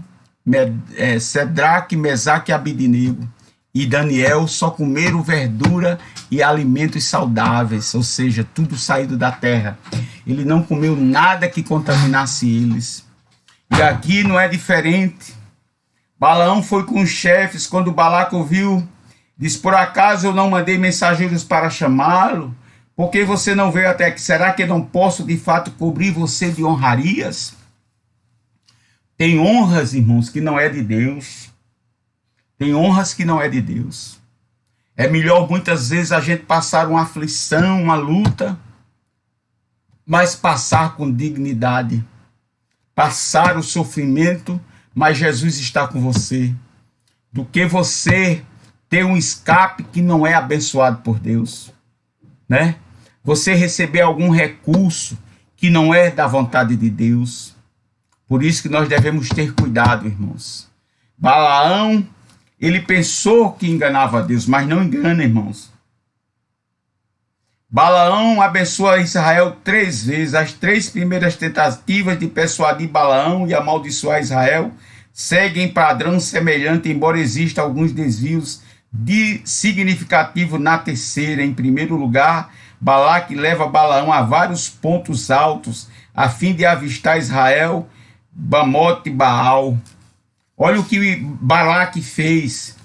Sedraque, Mesaque e Abidnego, e Daniel só comeram verdura e alimentos saudáveis, ou seja, tudo saído da terra. Ele não comeu nada que contaminasse eles. E aqui não é diferente. Balaão foi com os chefes, quando Balaque ouviu, disse: por acaso eu não mandei mensageiros para chamá-lo? Por que você não veio até aqui? Será que eu não posso de fato cobrir você de honrarias? Tem honras, irmãos, que não é de Deus. Tem honras que não é de Deus. É melhor muitas vezes a gente passar uma aflição, uma luta, mas passar com dignidade. Passar o sofrimento, mas Jesus está com você. Do que você ter um escape que não é abençoado por Deus, né? Você receber algum recurso que não é da vontade de Deus. Por isso que nós devemos ter cuidado, irmãos. Balaão, ele pensou que enganava a Deus, mas não engana, irmãos. Balaão abençoa Israel 3 vezes. As 3 primeiras tentativas de persuadir Balaão e amaldiçoar Israel seguem padrão semelhante, embora existam alguns desvios significativos na terceira. Em primeiro lugar, Balaque leva Balaão a vários pontos altos a fim de avistar Israel, Bamote e Baal. Olha o que Balaque fez.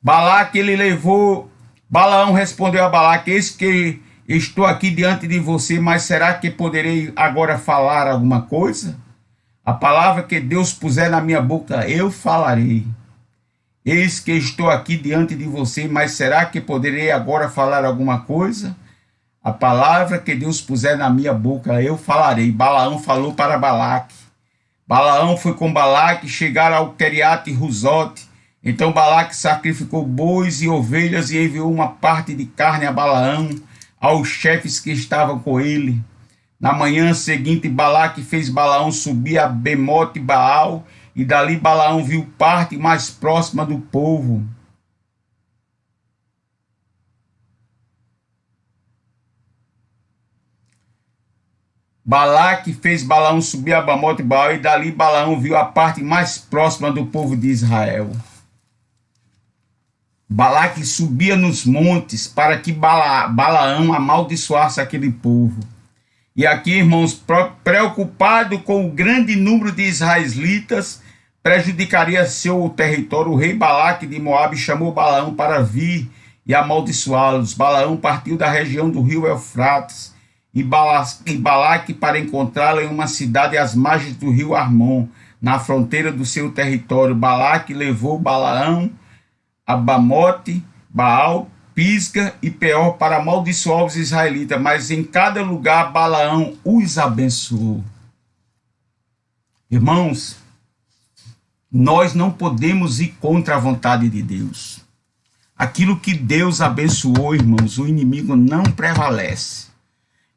Balaque, ele levou... Balaão respondeu a Balaque: eis que estou aqui diante de você, mas será que poderei agora falar alguma coisa? A palavra que Deus puser na minha boca, eu falarei. Eis que estou aqui diante de você, mas será que poderei agora falar alguma coisa? A palavra que Deus puser na minha boca, eu falarei. Balaão falou para Balaque. Balaão foi com Balaque, chegaram ao Queriate Ruzote. Então Balaque sacrificou bois e ovelhas e enviou uma parte de carne a Balaão, aos chefes que estavam com ele. Na manhã seguinte, Balaque fez Balaão subir a Bemote Baal, e dali Balaão viu parte mais próxima do povo. Balaque fez Balaão subir a Bamote Baal, e dali Balaão viu a parte mais próxima do povo de Israel. Balaque subia nos montes para que Balaão amaldiçoasse aquele povo. E aqui, irmãos, preocupado com o grande número de israelitas, prejudicaria seu território, o rei Balaque de Moabe chamou Balaão para vir e amaldiçoá-los. Balaão partiu da região do rio Eufrates, e Balaque para encontrá-lo em uma cidade às margens do rio Armon, na fronteira do seu território. Balaque levou Balaão a Bamote, Baal, Pisga e Peor para amaldiçoar os israelitas, mas em cada lugar Balaão os abençoou. Irmãos, nós não podemos ir contra a vontade de Deus. Aquilo que Deus abençoou, irmãos, o inimigo não prevalece.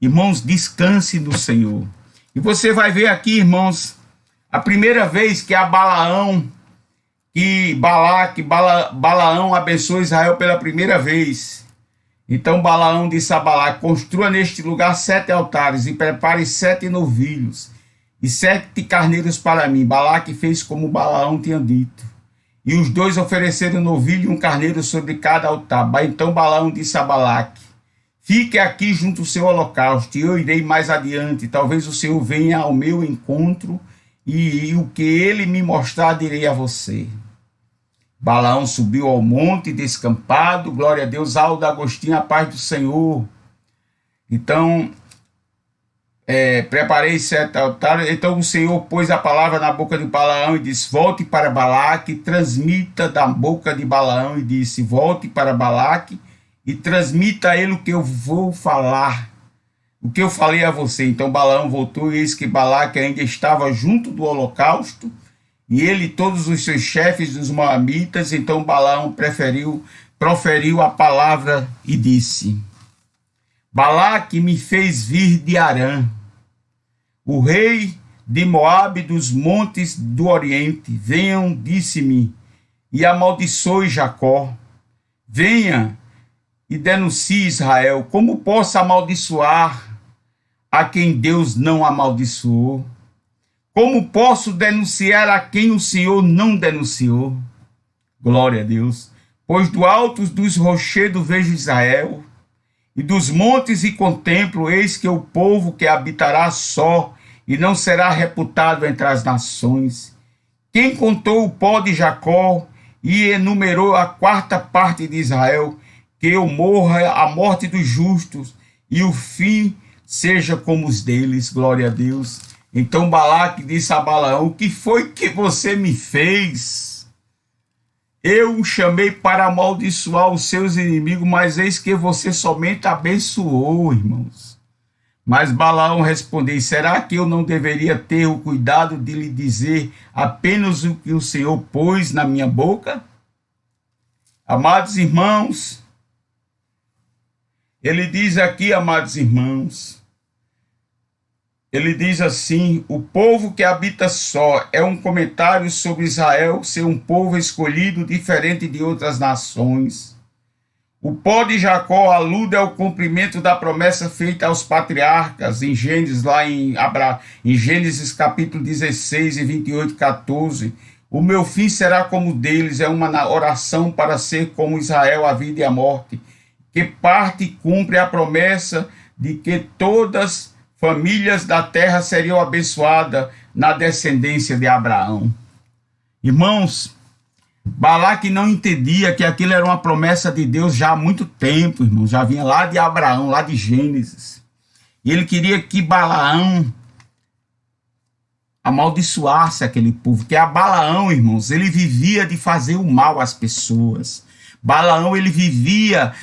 Irmãos, descanse no Senhor. E você vai ver aqui, irmãos, a primeira vez que a Balaão, Balaão abençoou Israel pela primeira vez. Então Balaão disse a Balaque: construa neste lugar 7 altares e prepare 7 novilhos e 7 carneiros para mim. Balaque fez como Balaão tinha dito. E os dois ofereceram um novilho e um carneiro sobre cada altar. Então Balaão disse a Balaque: fique aqui junto ao seu holocausto, e eu irei mais adiante. Talvez o Senhor venha ao meu encontro, e o que ele me mostrar direi a você. Balaão subiu ao monte descampado, glória a Deus, Aldo Agostinho, a paz do Senhor. Então, preparei 7 altares. Então o Senhor pôs a palavra na boca de Balaão e disse: volte para Balaque, transmita da boca de Balaão, e disse: volte para Balaque e transmita a ele o que eu vou falar, o que eu falei a você. Então Balaão voltou, e eis que Balaque ainda estava junto do holocausto, e ele e todos os seus chefes dos moabitas. Então Balaão proferiu a palavra e disse: Balaque me fez vir de Arã, o rei de Moabe dos montes do Oriente. Venham, disse-me, e amaldiçoe Jacó. Venha e denuncie Israel. Como posso amaldiçoar a quem Deus não amaldiçoou? Como posso denunciar a quem o Senhor não denunciou? Glória a Deus. Pois do alto dos rochedos vejo Israel, e dos montes e contemplo, eis que o povo que habitará só, e não será reputado entre as nações. Quem contou o pó de Jacó e enumerou a quarta parte de Israel, que eu morra a morte dos justos e o fim seja como os deles. Glória a Deus. Então Balaque disse a Balaão: o que foi que você me fez? Eu o chamei para amaldiçoar os seus inimigos, mas eis que você somente abençoou, irmãos. Mas Balaão respondeu: será que eu não deveria ter o cuidado de lhe dizer apenas o que o Senhor pôs na minha boca? Amados irmãos, ele diz aqui, amados irmãos, ele diz assim: o povo que habita só, é um comentário sobre Israel ser um povo escolhido diferente de outras nações. O pó de Jacó alude ao cumprimento da promessa feita aos patriarcas em Gênesis, em Gênesis capítulo 16 e 28, 14. O meu fim será como deles, é uma oração para ser como Israel, a vida e a morte, que parte e cumpre a promessa de que todas famílias da terra seriam abençoadas na descendência de Abraão. Irmãos, Balaque não entendia que aquilo era uma promessa de Deus já há muito tempo, irmão. Já vinha lá de Abraão, lá de Gênesis. E ele queria que Balaão amaldiçoasse aquele povo. Porque a Balaão, irmãos, ele vivia de fazer o mal às pessoas. Balaão, ele vivia,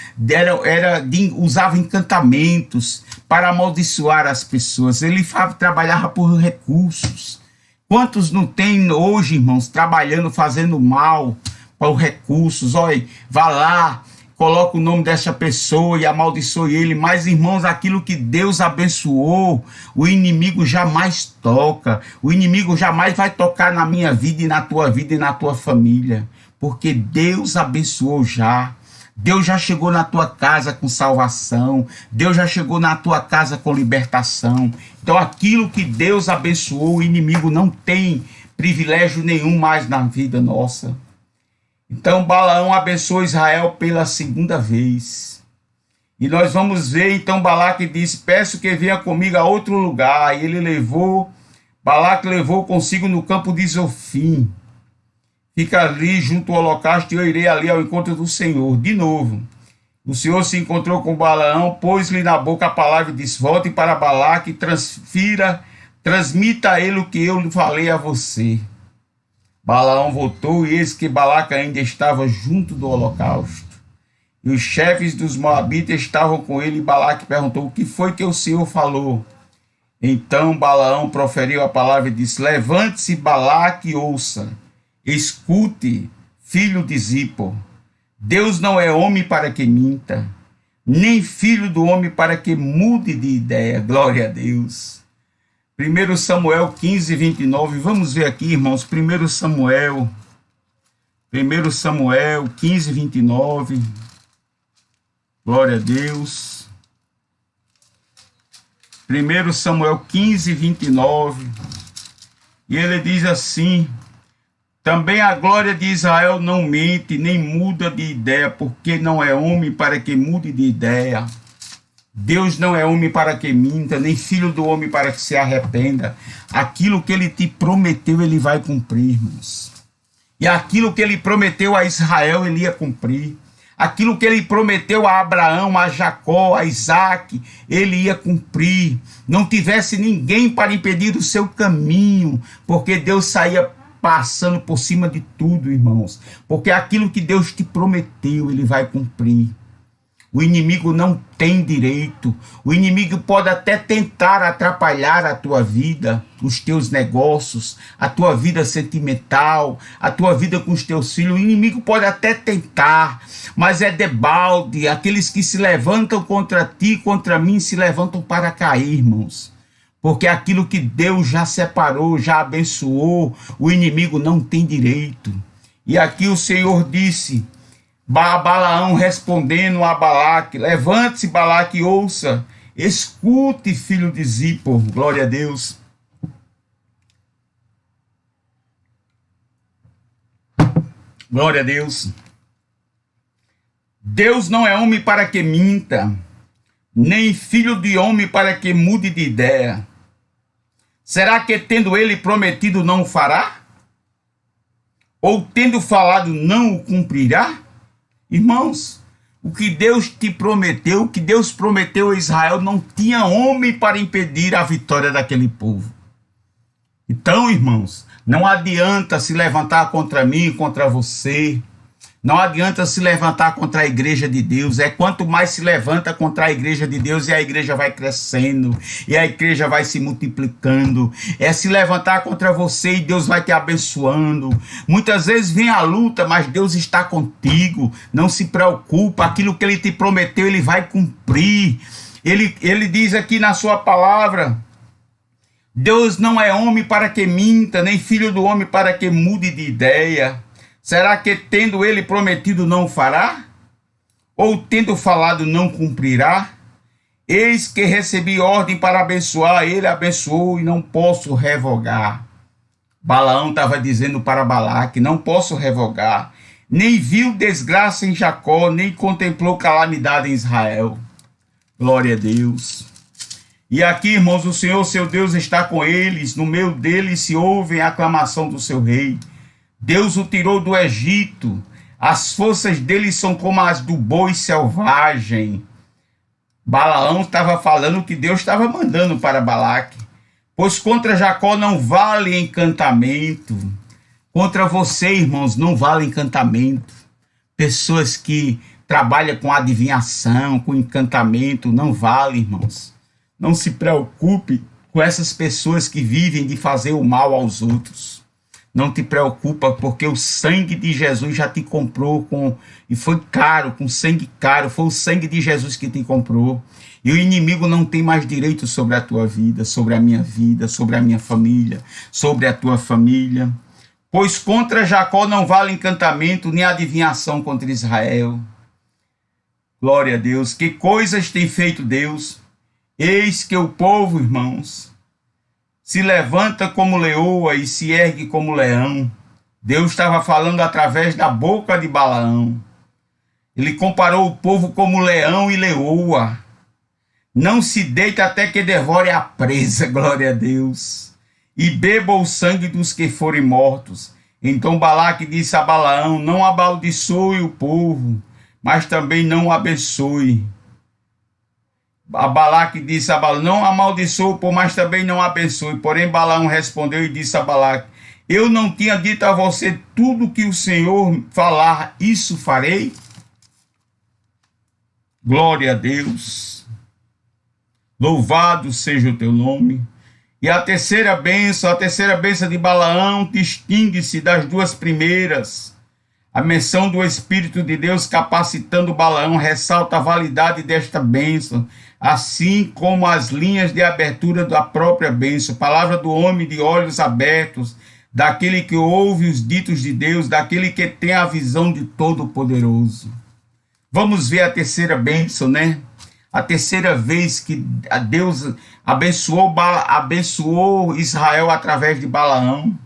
usava encantamentos para amaldiçoar as pessoas. Ele trabalhava por recursos. Quantos não tem hoje, irmãos, trabalhando, fazendo mal para os recursos? Olha, vá lá, coloca o nome dessa pessoa e amaldiçoe ele. Mas, irmãos, aquilo que Deus abençoou, o inimigo jamais toca. O inimigo jamais vai tocar na minha vida e na tua vida e na tua família. Porque Deus abençoou já. Deus já chegou na tua casa com salvação. Deus já chegou na tua casa com libertação. Então aquilo que Deus abençoou, o inimigo não tem privilégio nenhum mais na vida nossa. Então Balaão abençoou Israel pela segunda vez. E nós vamos ver, então Balaque disse: peço que venha comigo a outro lugar. E Balaque levou consigo no campo de Zofim. Fica ali junto ao holocausto e eu irei ali ao encontro do Senhor. De novo, o Senhor se encontrou com Balaão, pôs-lhe na boca a palavra e disse: volte para Balaque e transmita a ele o que eu lhe falei a você. Balaão voltou e eis que Balaque ainda estava junto do holocausto. E os chefes dos moabitas estavam com ele e Balaque perguntou: o que foi que o Senhor falou? Então Balaão proferiu a palavra e disse: levante-se, Balaque, e ouça. Escute, filho de Zippor, Deus não é homem para que minta, nem filho do homem para que mude de ideia. Glória a Deus. 1 Samuel 15, 29, vamos ver aqui, irmãos, 1 Samuel 15, 29, glória a Deus. 1 Samuel 15, 29, e ele diz assim: também a glória de Israel não mente, nem muda de ideia, porque não é homem para que mude de ideia. Deus não é homem para que minta, nem filho do homem para que se arrependa. Aquilo que ele te prometeu, ele vai cumprir, irmãos. E aquilo que ele prometeu a Israel, ele ia cumprir. Aquilo que ele prometeu a Abraão, a Jacó, a Isaac, ele ia cumprir. Não tivesse ninguém para impedir o seu caminho, porque Deus saía passando por cima de tudo, irmãos. Porque aquilo que Deus te prometeu, ele vai cumprir. O inimigo não tem direito. O inimigo pode até tentar atrapalhar a tua vida, os teus negócios, a tua vida sentimental, a tua vida com os teus filhos. O inimigo pode até tentar, mas é debalde. Aqueles que se levantam contra ti, contra mim, se levantam para cair, irmãos. Porque aquilo que Deus já separou, já abençoou, o inimigo não tem direito. E aqui o Senhor disse, Balaão respondendo a Balaque: levante-se, Balaque, e ouça, escute, filho de Zippor. Glória a Deus. Glória a Deus. Deus não é homem para que minta, nem filho de homem para que mude de ideia. Será que tendo ele prometido não o fará? Ou tendo falado não o cumprirá? Irmãos, o que Deus te prometeu, o que Deus prometeu a Israel, não tinha homem para impedir a vitória daquele povo. Então, irmãos, não adianta se levantar contra mim, contra você. Não adianta se levantar contra a igreja de Deus. Quanto mais se levanta contra a igreja de Deus, e a igreja vai crescendo, e a igreja vai se multiplicando. É se levantar contra você e Deus vai te abençoando. Muitas vezes vem a luta, mas Deus está contigo. Não se preocupa, aquilo que Ele te prometeu, Ele vai cumprir. Ele diz aqui na sua palavra: Deus não é homem para que minta, nem filho do homem para que mude de ideia. Será que tendo ele prometido não fará? Ou tendo falado não cumprirá? Eis que recebi ordem para abençoar, ele abençoou e não posso revogar. Balaão estava dizendo para Balaque: não posso revogar. Nem viu desgraça em Jacó, nem contemplou calamidade em Israel. Glória a Deus. E aqui, irmãos, o Senhor, seu Deus, está com eles. No meio deles se ouve a aclamação do seu rei. Deus o tirou do Egito. As forças dele são como as do boi selvagem. Balaão estava falando que Deus estava mandando para Balaque. Pois contra Jacó não vale encantamento. Contra você, irmãos, não vale encantamento. Pessoas que trabalham com adivinhação, com encantamento, não vale, irmãos. Não se preocupe com essas pessoas que vivem de fazer o mal aos outros. Não te preocupa, porque o sangue de Jesus já te comprou e foi caro, com sangue caro. Foi o sangue de Jesus que te comprou. E o inimigo não tem mais direito sobre a tua vida, sobre a minha família, sobre a tua família. Pois contra Jacó não vale encantamento, nem adivinhação contra Israel. Glória a Deus. Que coisas tem feito Deus? Eis que o povo, irmãos, se levanta como leoa e se ergue como leão. Deus estava falando através da boca de Balaão. Ele comparou o povo como leão e leoa. Não se deita até que devore a presa, glória a Deus, e beba o sangue dos que forem mortos. Então Balaque disse a Balaão: não amaldiçoe o povo, mas também não o abençoe. A Balaque disse a Balaão: não amaldiçoe o povo, mas também não abençoe. Porém Balaão respondeu e disse a Balaque: eu não tinha dito a você tudo que o Senhor falar, isso farei? Glória a Deus. Louvado seja o teu nome. E a terceira bênção de Balaão distingue-se das duas primeiras. A menção do Espírito de Deus capacitando Balaão ressalta a validade desta bênção, assim como as linhas de abertura da própria bênção. Palavra do homem de olhos abertos, daquele que ouve os ditos de Deus, daquele que tem a visão de Todo-Poderoso. Vamos ver a terceira bênção, né? A terceira vez que Deus abençoou Israel através de Balaão.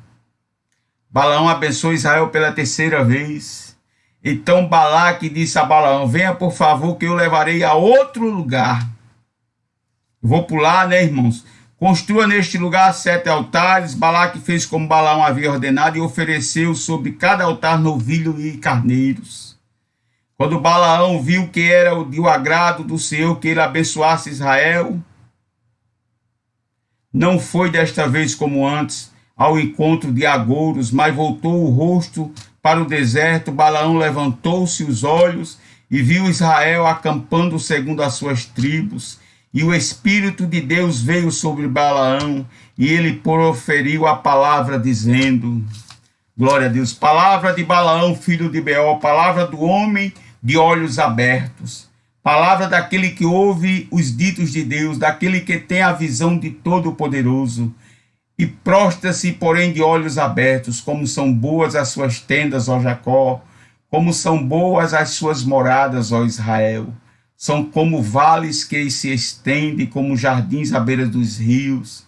Balaão abençoou Israel pela terceira vez. Então Balaque disse a Balaão: venha por favor que eu levarei a outro lugar. Vou pular, né, irmãos? Construa neste lugar 7 altares. Balaque fez como Balaão havia ordenado e ofereceu sobre cada altar novilho e carneiros. Quando Balaão viu que era o agrado do Senhor que ele abençoasse Israel, não foi desta vez como antes ao encontro de agouros, mas voltou o rosto para o deserto. Balaão levantou-se os olhos e viu Israel acampando segundo as suas tribos. E o Espírito de Deus veio sobre Balaão e ele proferiu a palavra dizendo: glória a Deus. Palavra de Balaão, filho de Beor, palavra do homem de olhos abertos, palavra daquele que ouve os ditos de Deus, daquele que tem a visão de Todo-Poderoso, e prostra-se, porém, de olhos abertos. Como são boas as suas tendas, ó Jacó, como são boas as suas moradas, ó Israel. São como vales que se estendem, como jardins à beira dos rios,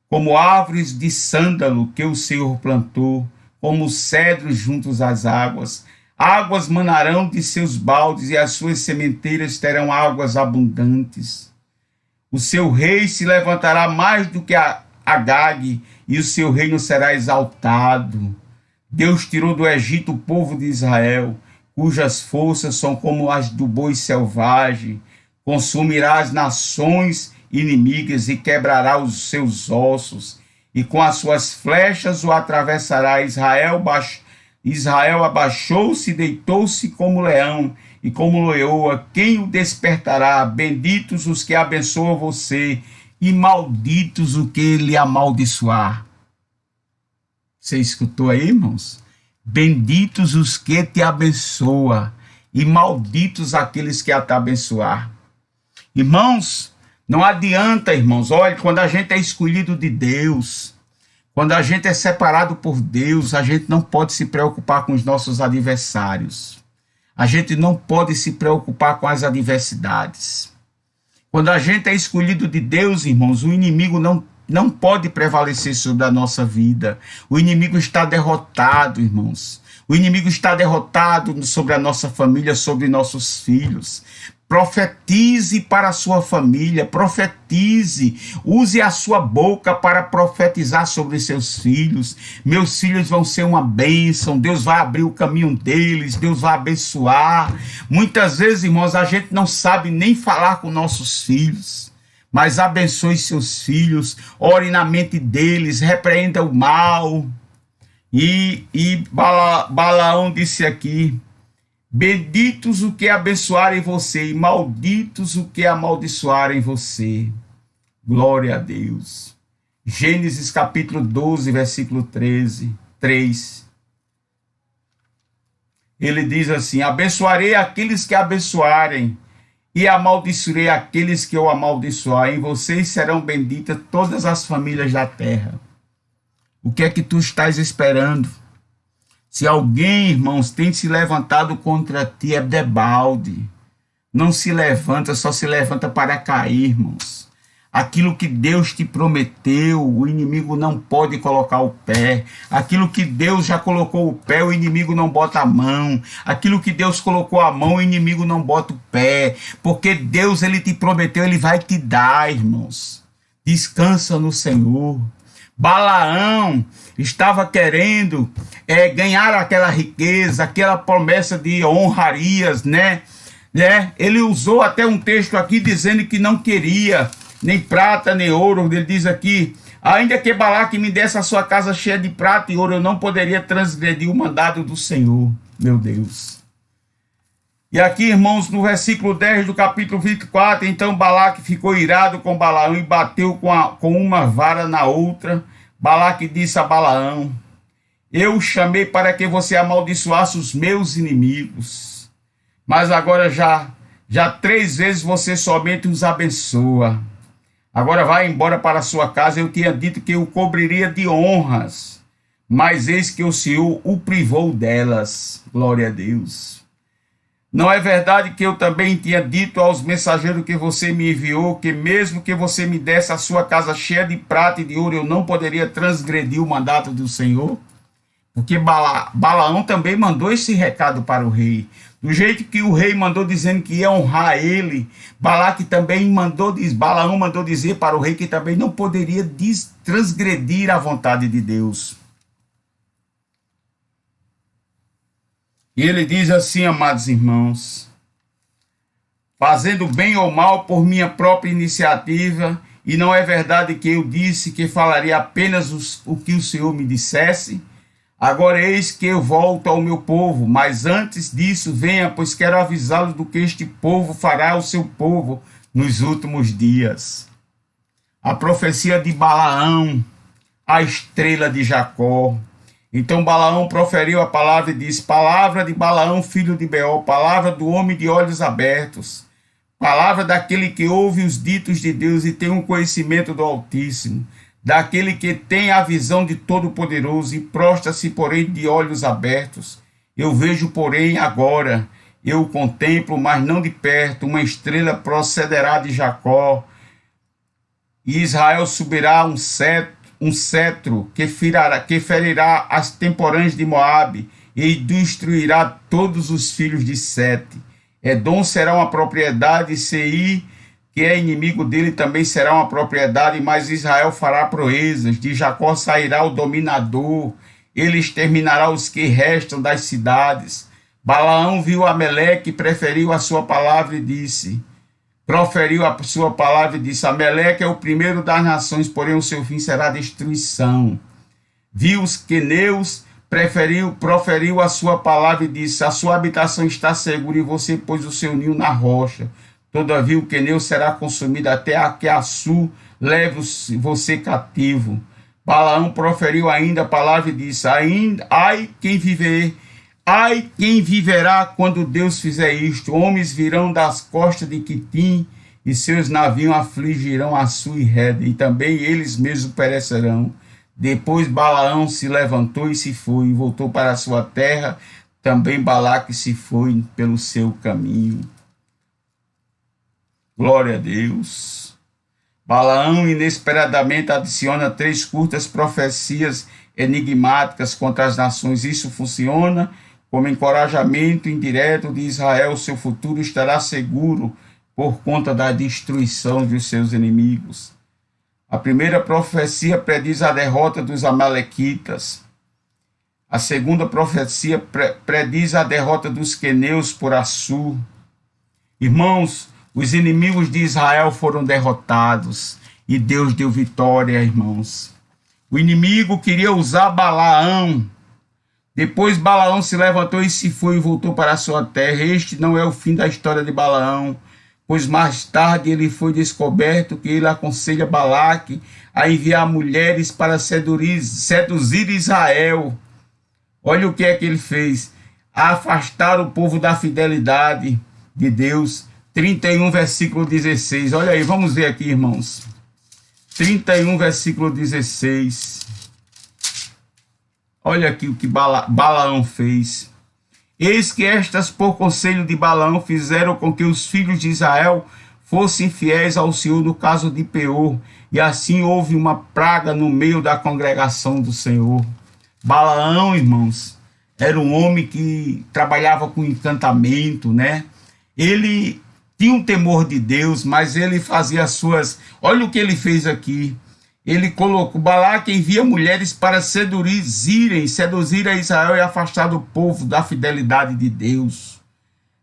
como árvores de sândalo que o Senhor plantou, como cedros juntos às águas. Águas manarão de seus baldes e as suas sementeiras terão águas abundantes. O seu rei se levantará mais do que Agag e o seu reino será exaltado. Deus tirou do Egito o povo de Israel, cujas forças são como as do boi selvagem. Consumirá as nações inimigas e quebrará os seus ossos, e com as suas flechas o atravessará. Israel abaixou-se e deitou-se como leão, e como leoa, quem o despertará? Benditos os que abençoam você, e malditos o que lhe amaldiçoar. Você escutou aí, irmãos? Benditos os que te abençoam, e malditos aqueles que a te abençoar. Irmãos, não adianta, irmãos, olha, quando a gente é escolhido de Deus, quando a gente é separado por Deus, a gente não pode se preocupar com os nossos adversários. A gente não pode se preocupar com as adversidades. Quando a gente é escolhido de Deus, irmãos, o inimigo não pode prevalecer sobre a nossa vida. O inimigo está derrotado, irmãos. O inimigo está derrotado sobre a nossa família, sobre nossos filhos. Profetize para a sua família, profetize, use a sua boca para profetizar sobre seus filhos. Meus filhos vão ser uma bênção, Deus vai abrir o caminho deles, Deus vai abençoar. Muitas vezes, irmãos, a gente não sabe nem falar com nossos filhos, mas abençoe seus filhos, ore na mente deles, repreenda o mal. E Balaão disse aqui: benditos o que abençoarem você, e malditos o que amaldiçoarem você. Glória a Deus. Gênesis capítulo 12, versículo 3. Ele diz assim: abençoarei aqueles que abençoarem, e amaldiçoarei aqueles que eu amaldiçoar. Em vocês serão benditas todas as famílias da terra. O que é que tu estás esperando? Se alguém, irmãos, tem se levantado contra ti, é debalde. Não se levanta, só se levanta para cair, irmãos. Aquilo que Deus te prometeu, o inimigo não pode colocar o pé. Aquilo que Deus já colocou o pé, o inimigo não bota a mão. Aquilo que Deus colocou a mão, o inimigo não bota o pé. Porque Deus, ele te prometeu, ele vai te dar, irmãos. Descansa no Senhor. Balaão estava querendo ganhar aquela riqueza, aquela promessa de honrarias, né? Ele usou até um texto aqui dizendo que não queria nem prata, nem ouro. Ele diz aqui: ainda que Balaque me desse a sua casa cheia de prata e ouro, eu não poderia transgredir o mandado do Senhor. Meu Deus. E aqui, irmãos, no versículo 10 do capítulo 24, então Balaque ficou irado com Balaão e bateu com uma vara na outra. Balaque disse a Balaão: eu o chamei para que você amaldiçoasse os meus inimigos, mas agora já 3 vezes você somente os abençoa. Agora vai embora para a sua casa. Eu tinha dito que o cobriria de honras, mas eis que o Senhor o privou delas. Glória a Deus. Não é verdade que eu também tinha dito aos mensageiros que você me enviou, que mesmo que você me desse a sua casa cheia de prata e de ouro, eu não poderia transgredir o mandato do Senhor? Porque Balaão também mandou esse recado para o rei. Do jeito que o rei mandou dizendo que ia honrar ele, Balaão mandou dizer para o rei que também não poderia transgredir a vontade de Deus. E ele diz assim, amados irmãos: fazendo bem ou mal por minha própria iniciativa, e não é verdade que eu disse que falaria apenas o que o Senhor me dissesse? Agora eis que eu volto ao meu povo, mas antes disso venha, pois quero avisá-los do que este povo fará ao seu povo nos últimos dias. A profecia de Balaão, a estrela de Jacó. Então Balaão proferiu a palavra e disse: palavra de Balaão, filho de Beor, palavra do homem de olhos abertos, palavra daquele que ouve os ditos de Deus e tem um conhecimento do Altíssimo, daquele que tem a visão de Todo-Poderoso e prostra-se, porém, de olhos abertos. Eu vejo, porém, agora, eu contemplo, mas não de perto, uma estrela procederá de Jacó, e Israel subirá um cetro que ferirá as temporãs de Moabe e destruirá todos os filhos de Sete. Edom será uma propriedade, Seir, que é inimigo dele, também será uma propriedade, mas Israel fará proezas. De Jacó sairá o dominador, ele exterminará os que restam das cidades. Balaão viu Ameleque, preferiu a sua palavra e disse, proferiu a sua palavra e disse, Ameleque é o primeiro das nações, porém o seu fim será destruição. Viu os queneus, proferiu a sua palavra e disse, a sua habitação está segura e você pôs o seu ninho na rocha. Todavia o queneu será consumido até a que Assur leve você cativo. Balaão proferiu ainda a palavra e disse, ai quem viverá quando Deus fizer isto. Homens virão das costas de Quitim e seus navios afligirão Assur e Rede, e também eles mesmos perecerão. Depois Balaão se levantou e se foi, e voltou para a sua terra. Também Balaque se foi pelo seu caminho. Glória a Deus. Balaão inesperadamente adiciona 3 curtas profecias enigmáticas contra as nações. Isso funciona como encorajamento indireto de Israel. Seu futuro estará seguro por conta da destruição dos seus inimigos. A primeira profecia prediz a derrota dos amalequitas. A segunda profecia prediz a derrota dos queneus por Assur. Irmãos, os inimigos de Israel foram derrotados e Deus deu vitória, irmãos. O inimigo queria usar Balaão. Depois Balaão se levantou e se foi e voltou para a sua terra. Este não é o fim da história de Balaão, pois mais tarde ele foi descoberto que ele aconselha Balaque a enviar mulheres para seduzir Israel. Olha o que é que ele fez. Afastar o povo da fidelidade de Deus. 31, versículo 16. Olha aí, vamos ver aqui, irmãos. 31, versículo 16. Olha aqui o que Balaão fez. Eis que estas, por conselho de Balaão, fizeram com que os filhos de Israel fossem fiéis ao Senhor no caso de Peor, e assim houve uma praga no meio da congregação do Senhor. Balaão, irmãos, era um homem que trabalhava com encantamento, né? Ele tinha um temor de Deus, mas ele fazia as suas... Olha o que ele fez aqui. Ele colocou, Balaque envia mulheres para seduzir a Israel e afastar do povo da fidelidade de Deus.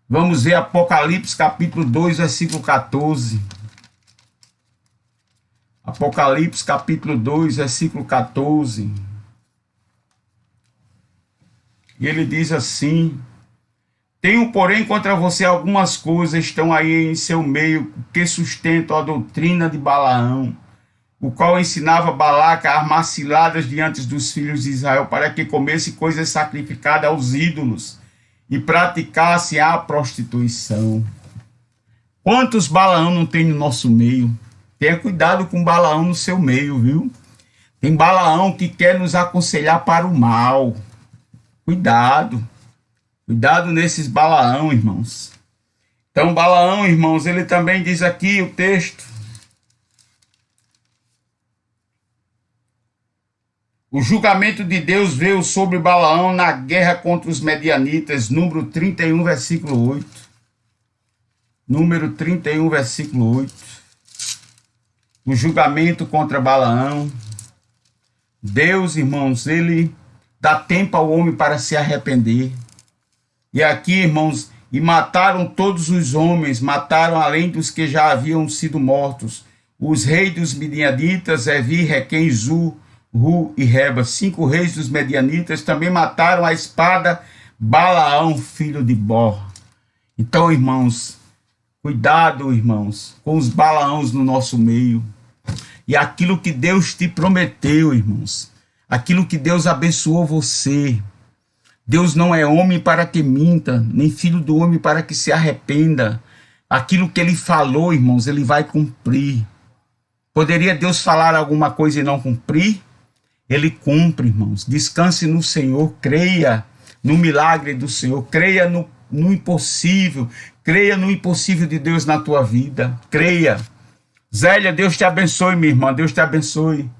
Vamos ver Apocalipse capítulo 2, versículo 14. Apocalipse capítulo 2, versículo 14. E ele diz assim, tenho, porém, contra você algumas coisas, estão aí em seu meio, que sustentam a doutrina de Balaão, o qual ensinava Balaque a armar ciladas diante dos filhos de Israel, para que comesse coisas sacrificadas aos ídolos e praticasse a prostituição. Quantos Balaão não tem no nosso meio? Tenha cuidado com Balaão no seu meio, viu? Tem Balaão que quer nos aconselhar para o mal. Cuidado. Cuidado nesses Balaão, irmãos. Então, Balaão, irmãos, ele também diz aqui o texto. O julgamento de Deus veio sobre Balaão na guerra contra os medianitas, número 31, versículo 8. Número 31, versículo 8. O julgamento contra Balaão. Deus, irmãos, ele dá tempo ao homem para se arrepender. E aqui, irmãos, e mataram todos os homens, mataram além dos que já haviam sido mortos, os reis dos Midianitas, Evi, Requem, Zur, Ru e Reba, 5 reis dos Medianitas, também mataram a espada Balaão, filho de Bor. Então, irmãos, cuidado, irmãos, com os Balaãos no nosso meio. E aquilo que Deus te prometeu, irmãos, aquilo que Deus abençoou você. Deus não é homem para que minta, nem filho do homem para que se arrependa. Aquilo que ele falou, irmãos, ele vai cumprir. Poderia Deus falar alguma coisa e não cumprir? Ele cumpre, irmãos. Descanse no Senhor, creia no milagre do Senhor, creia no impossível, creia no impossível de Deus na tua vida, creia. Zélia, Deus te abençoe, minha irmã, Deus te abençoe.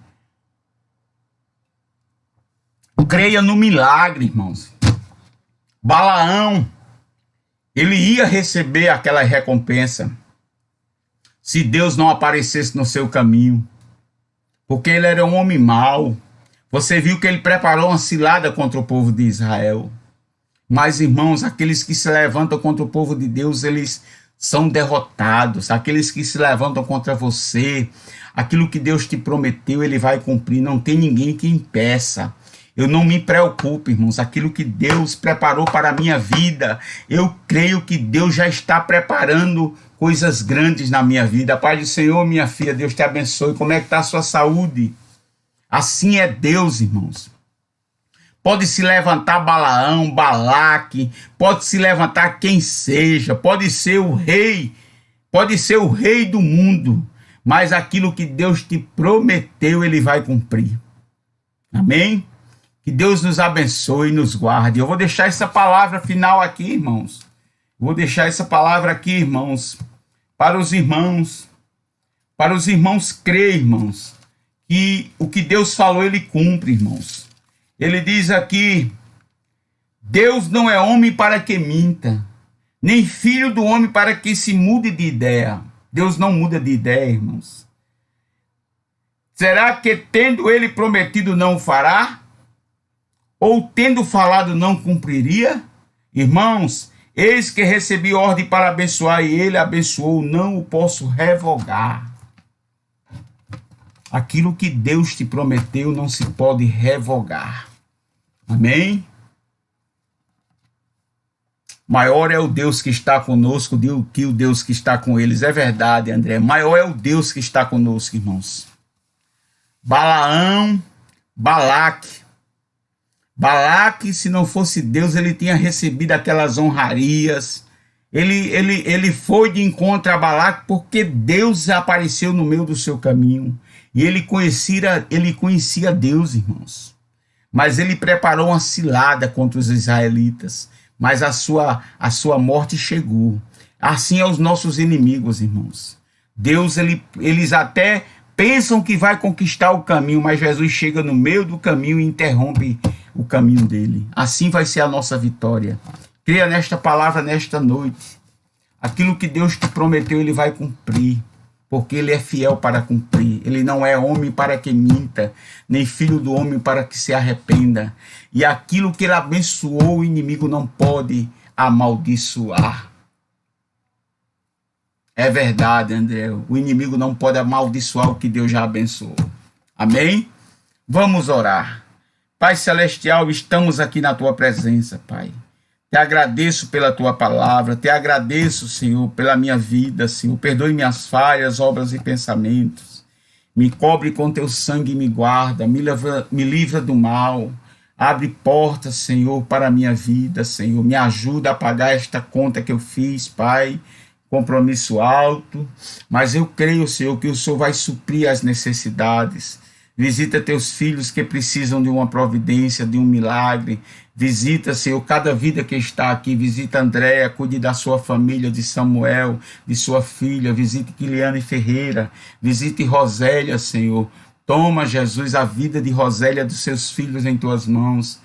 Creia no milagre, irmãos. Balaão, ele ia receber aquela recompensa se Deus não aparecesse no seu caminho, porque ele era um homem mau, Você viu que ele preparou uma cilada contra o povo de Israel. Mas, irmãos, aqueles que se levantam contra o povo de Deus, eles são derrotados. Aqueles que se levantam contra você, aquilo que Deus te prometeu, ele vai cumprir. Não tem ninguém que impeça. Eu não me preocupo, irmãos. Aquilo que Deus preparou para a minha vida, eu creio que Deus já está preparando coisas grandes na minha vida. Pai do Senhor, minha filha, Deus te abençoe. Como é que está a sua saúde? Assim é Deus, irmãos. Pode se levantar Balaão, Balaque, pode se levantar quem seja, pode ser o rei do mundo, mas aquilo que Deus te prometeu, ele vai cumprir. Amém? Que Deus nos abençoe e nos guarde. Eu vou deixar essa palavra final aqui, irmãos. Vou deixar essa palavra aqui, irmãos, para os irmãos crer, irmãos, que o que Deus falou, ele cumpre, irmãos. Ele diz aqui, Deus não é homem para que minta, nem filho do homem para que se mude de ideia. Deus não muda de ideia, irmãos. Será que tendo ele prometido não o fará? Ou tendo falado não cumpriria? Irmãos, eis que recebi ordem para abençoar e ele abençoou, não o posso revogar. Aquilo que Deus te prometeu não se pode revogar. Amém? Maior é o Deus que está conosco do que o Deus que está com eles. É verdade, André. Maior é o Deus que está conosco, irmãos. Balaão, Balaque, se não fosse Deus, ele tinha recebido aquelas honrarias. Ele foi de encontro a Balaque porque Deus apareceu no meio do seu caminho. E ele conhecia Deus, irmãos. Mas ele preparou uma cilada contra os israelitas. Mas a sua morte chegou. Assim é os nossos inimigos, irmãos. Deus, eles até pensam que vai conquistar o caminho, mas Jesus chega no meio do caminho e interrompe o caminho dele. Assim vai ser a nossa vitória. Creia nesta palavra nesta noite. Aquilo que Deus te prometeu, ele vai cumprir. Porque ele é fiel para cumprir. Ele não é homem para que minta, nem filho do homem para que se arrependa. E aquilo que ele abençoou, o inimigo não pode amaldiçoar. É verdade, André. O inimigo não pode amaldiçoar o que Deus já abençoou. Amém? Vamos orar. Pai Celestial, estamos aqui na tua presença, Pai. Te agradeço pela tua palavra, te agradeço, Senhor, pela minha vida, Senhor. Perdoe minhas falhas, obras e pensamentos. Me cobre com teu sangue e me guarda, me livra do mal. Abre portas, Senhor, para a minha vida, Senhor. Me ajuda a pagar esta conta que eu fiz, Pai. Compromisso alto. Mas eu creio, Senhor, que o Senhor vai suprir as necessidades. Visita teus filhos que precisam de uma providência, de um milagre. Visita, Senhor, cada vida que está aqui. Visita Andréa, cuide da sua família, de Samuel, de sua filha. Visite Quiliane Ferreira. Visite Rosélia, Senhor. Toma, Jesus, a vida de Rosélia, dos seus filhos em tuas mãos.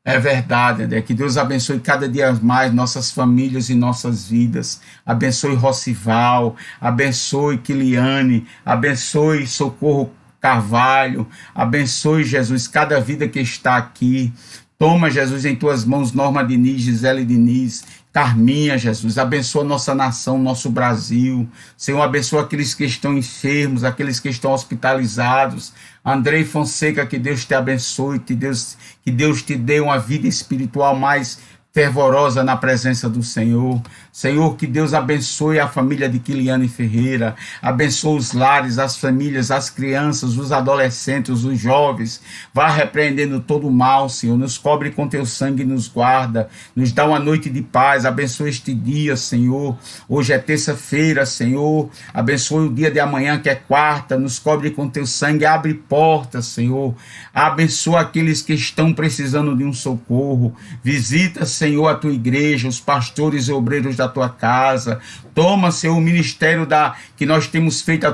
É verdade, André, que Deus abençoe cada dia mais nossas famílias e nossas vidas. Abençoe Rocival, abençoe Quiliane, abençoe Socorro Carvalho, abençoe, Jesus, cada vida que está aqui. Toma, Jesus, em tuas mãos Norma Diniz, Gisele Diniz, Carminha, Jesus, abençoa nossa nação, nosso Brasil. Senhor, abençoa aqueles que estão enfermos, aqueles que estão hospitalizados. Andrei Fonseca, que Deus te abençoe, que Deus te dê uma vida espiritual mais fervorosa na presença do Senhor. Senhor, que Deus abençoe a família de Quiliane Ferreira, abençoe os lares, as famílias, as crianças, os adolescentes, os jovens. Vá repreendendo todo o mal, Senhor. Nos cobre com teu sangue e nos guarda. Nos dá uma noite de paz. Abençoe este dia, Senhor. Hoje é terça-feira, Senhor. Abençoe o dia de amanhã, que é quarta. Nos cobre com teu sangue. Abre portas, Senhor. Abençoa aqueles que estão precisando de um socorro. Visita, Senhor, Senhor, a tua igreja, os pastores e obreiros da tua casa. Toma, Senhor, o ministério que nós temos feito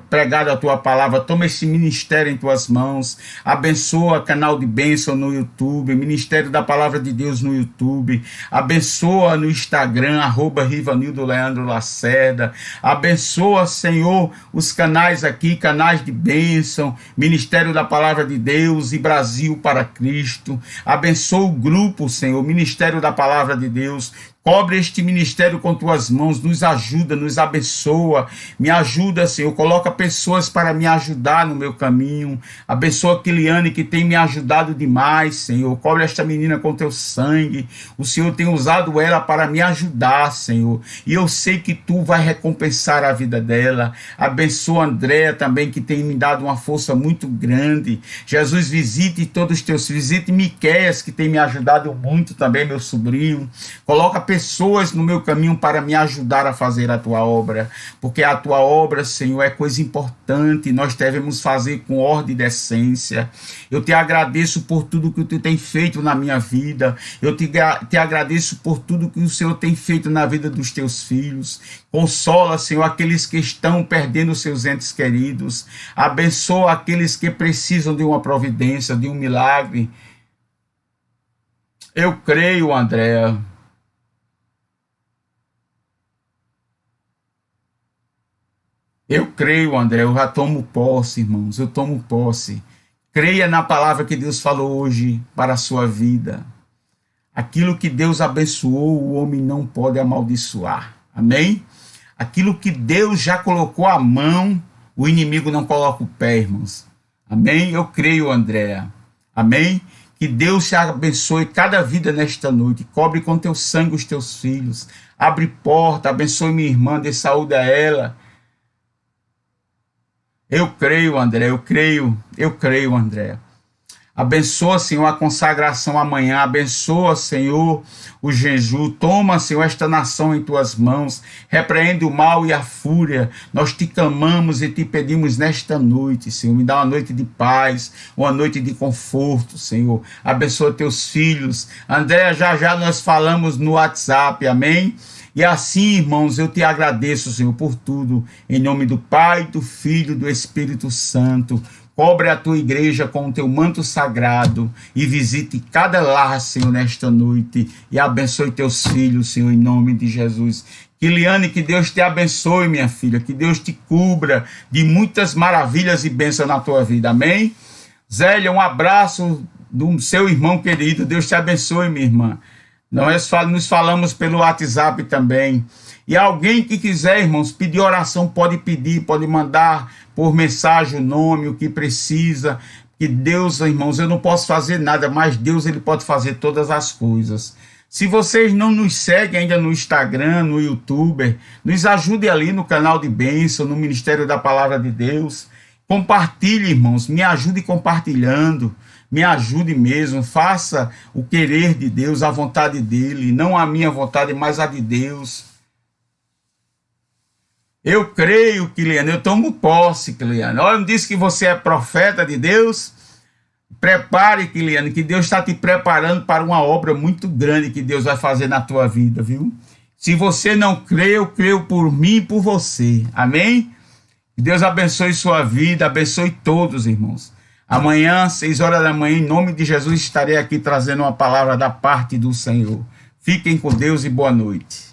pregado a tua palavra. Toma esse ministério em tuas mãos. Abençoa canal de bênção no YouTube, Ministério da Palavra de Deus no YouTube. Abençoa no Instagram, @Rivanildo Leandro Lacerda. Abençoa, Senhor, os canais aqui, canais de bênção, Ministério da Palavra de Deus e Brasil para Cristo. Abençoa o grupo, Senhor, Ministério da Palavra de Deus. Cobre este ministério com tuas mãos, nos ajuda, nos abençoa, me ajuda, Senhor, coloca pessoas para me ajudar no meu caminho. Abençoa a Kiliane, que tem me ajudado demais, Senhor. Cobre esta menina com teu sangue. O Senhor tem usado ela para me ajudar, Senhor, e eu sei que tu vai recompensar a vida dela. Abençoa a Andréa também, que tem me dado uma força muito grande. Jesus, visite todos os teus filhos, visite Miqueias, que tem me ajudado muito também, meu sobrinho. Coloca pessoas no meu caminho para me ajudar a fazer a tua obra, porque a tua obra, Senhor, é coisa importante, nós devemos fazer com ordem e decência. Eu te agradeço por tudo que tu tem feito na minha vida, eu te agradeço por tudo que o Senhor tem feito na vida dos teus filhos. Consola, Senhor, aqueles que estão perdendo seus entes queridos, abençoa aqueles que precisam de uma providência, de um milagre. Eu creio, Andréa. Eu creio, André, eu já tomo posse, irmãos, eu tomo posse. Creia na palavra que Deus falou hoje para a sua vida. Aquilo que Deus abençoou, o homem não pode amaldiçoar. Amém? Aquilo que Deus já colocou a mão, o inimigo não coloca o pé, irmãos. Amém? Eu creio, Andréa. Amém? Que Deus te abençoe cada vida nesta noite. Cobre com teu sangue os teus filhos. Abre porta, abençoe minha irmã, dê saúde a ela. Eu creio, André, eu creio, André. Abençoa, Senhor, a consagração amanhã. Abençoa, Senhor, o jejum. Toma, Senhor, esta nação em tuas mãos. Repreende o mal e a fúria. Nós te clamamos e te pedimos nesta noite, Senhor. Me dá uma noite de paz, uma noite de conforto, Senhor. Abençoa teus filhos. André, já nós falamos no WhatsApp, amém? E assim, irmãos, eu te agradeço, Senhor, por tudo. Em nome do Pai, do Filho e do Espírito Santo. Cobre a tua igreja com o teu manto sagrado e visite cada lar, Senhor, nesta noite. E abençoe teus filhos, Senhor, em nome de Jesus. Kiliane, que Deus te abençoe, minha filha. Que Deus te cubra de muitas maravilhas e bênçãos na tua vida. Amém? Zélia, um abraço do seu irmão querido. Deus te abençoe, minha irmã. Nós nos falamos pelo WhatsApp também. E alguém que quiser, irmãos, pedir oração, pode pedir, pode mandar por mensagem o nome, o que precisa. Que Deus, irmãos, eu não posso fazer nada, mas Deus, ele pode fazer todas as coisas. Se vocês não nos seguem ainda no Instagram, no YouTube, nos ajude ali no canal de bênção, no Ministério da Palavra de Deus. Compartilhe, irmãos, me ajude compartilhando. Me ajude mesmo, faça o querer de Deus, a vontade dele, não a minha vontade, mas a de Deus. Eu creio, Kiliane, eu tomo posse, Kiliane. Olha, me disse que você é profeta de Deus. Prepare, Kiliane, que Deus está te preparando para uma obra muito grande que Deus vai fazer na tua vida, viu? Se você não crê, eu creio por mim e por você. Amém? Que Deus abençoe sua vida, abençoe todos, irmãos. Amanhã, 6 horas da manhã, em nome de Jesus, estarei aqui trazendo uma palavra da parte do Senhor. Fiquem com Deus e boa noite.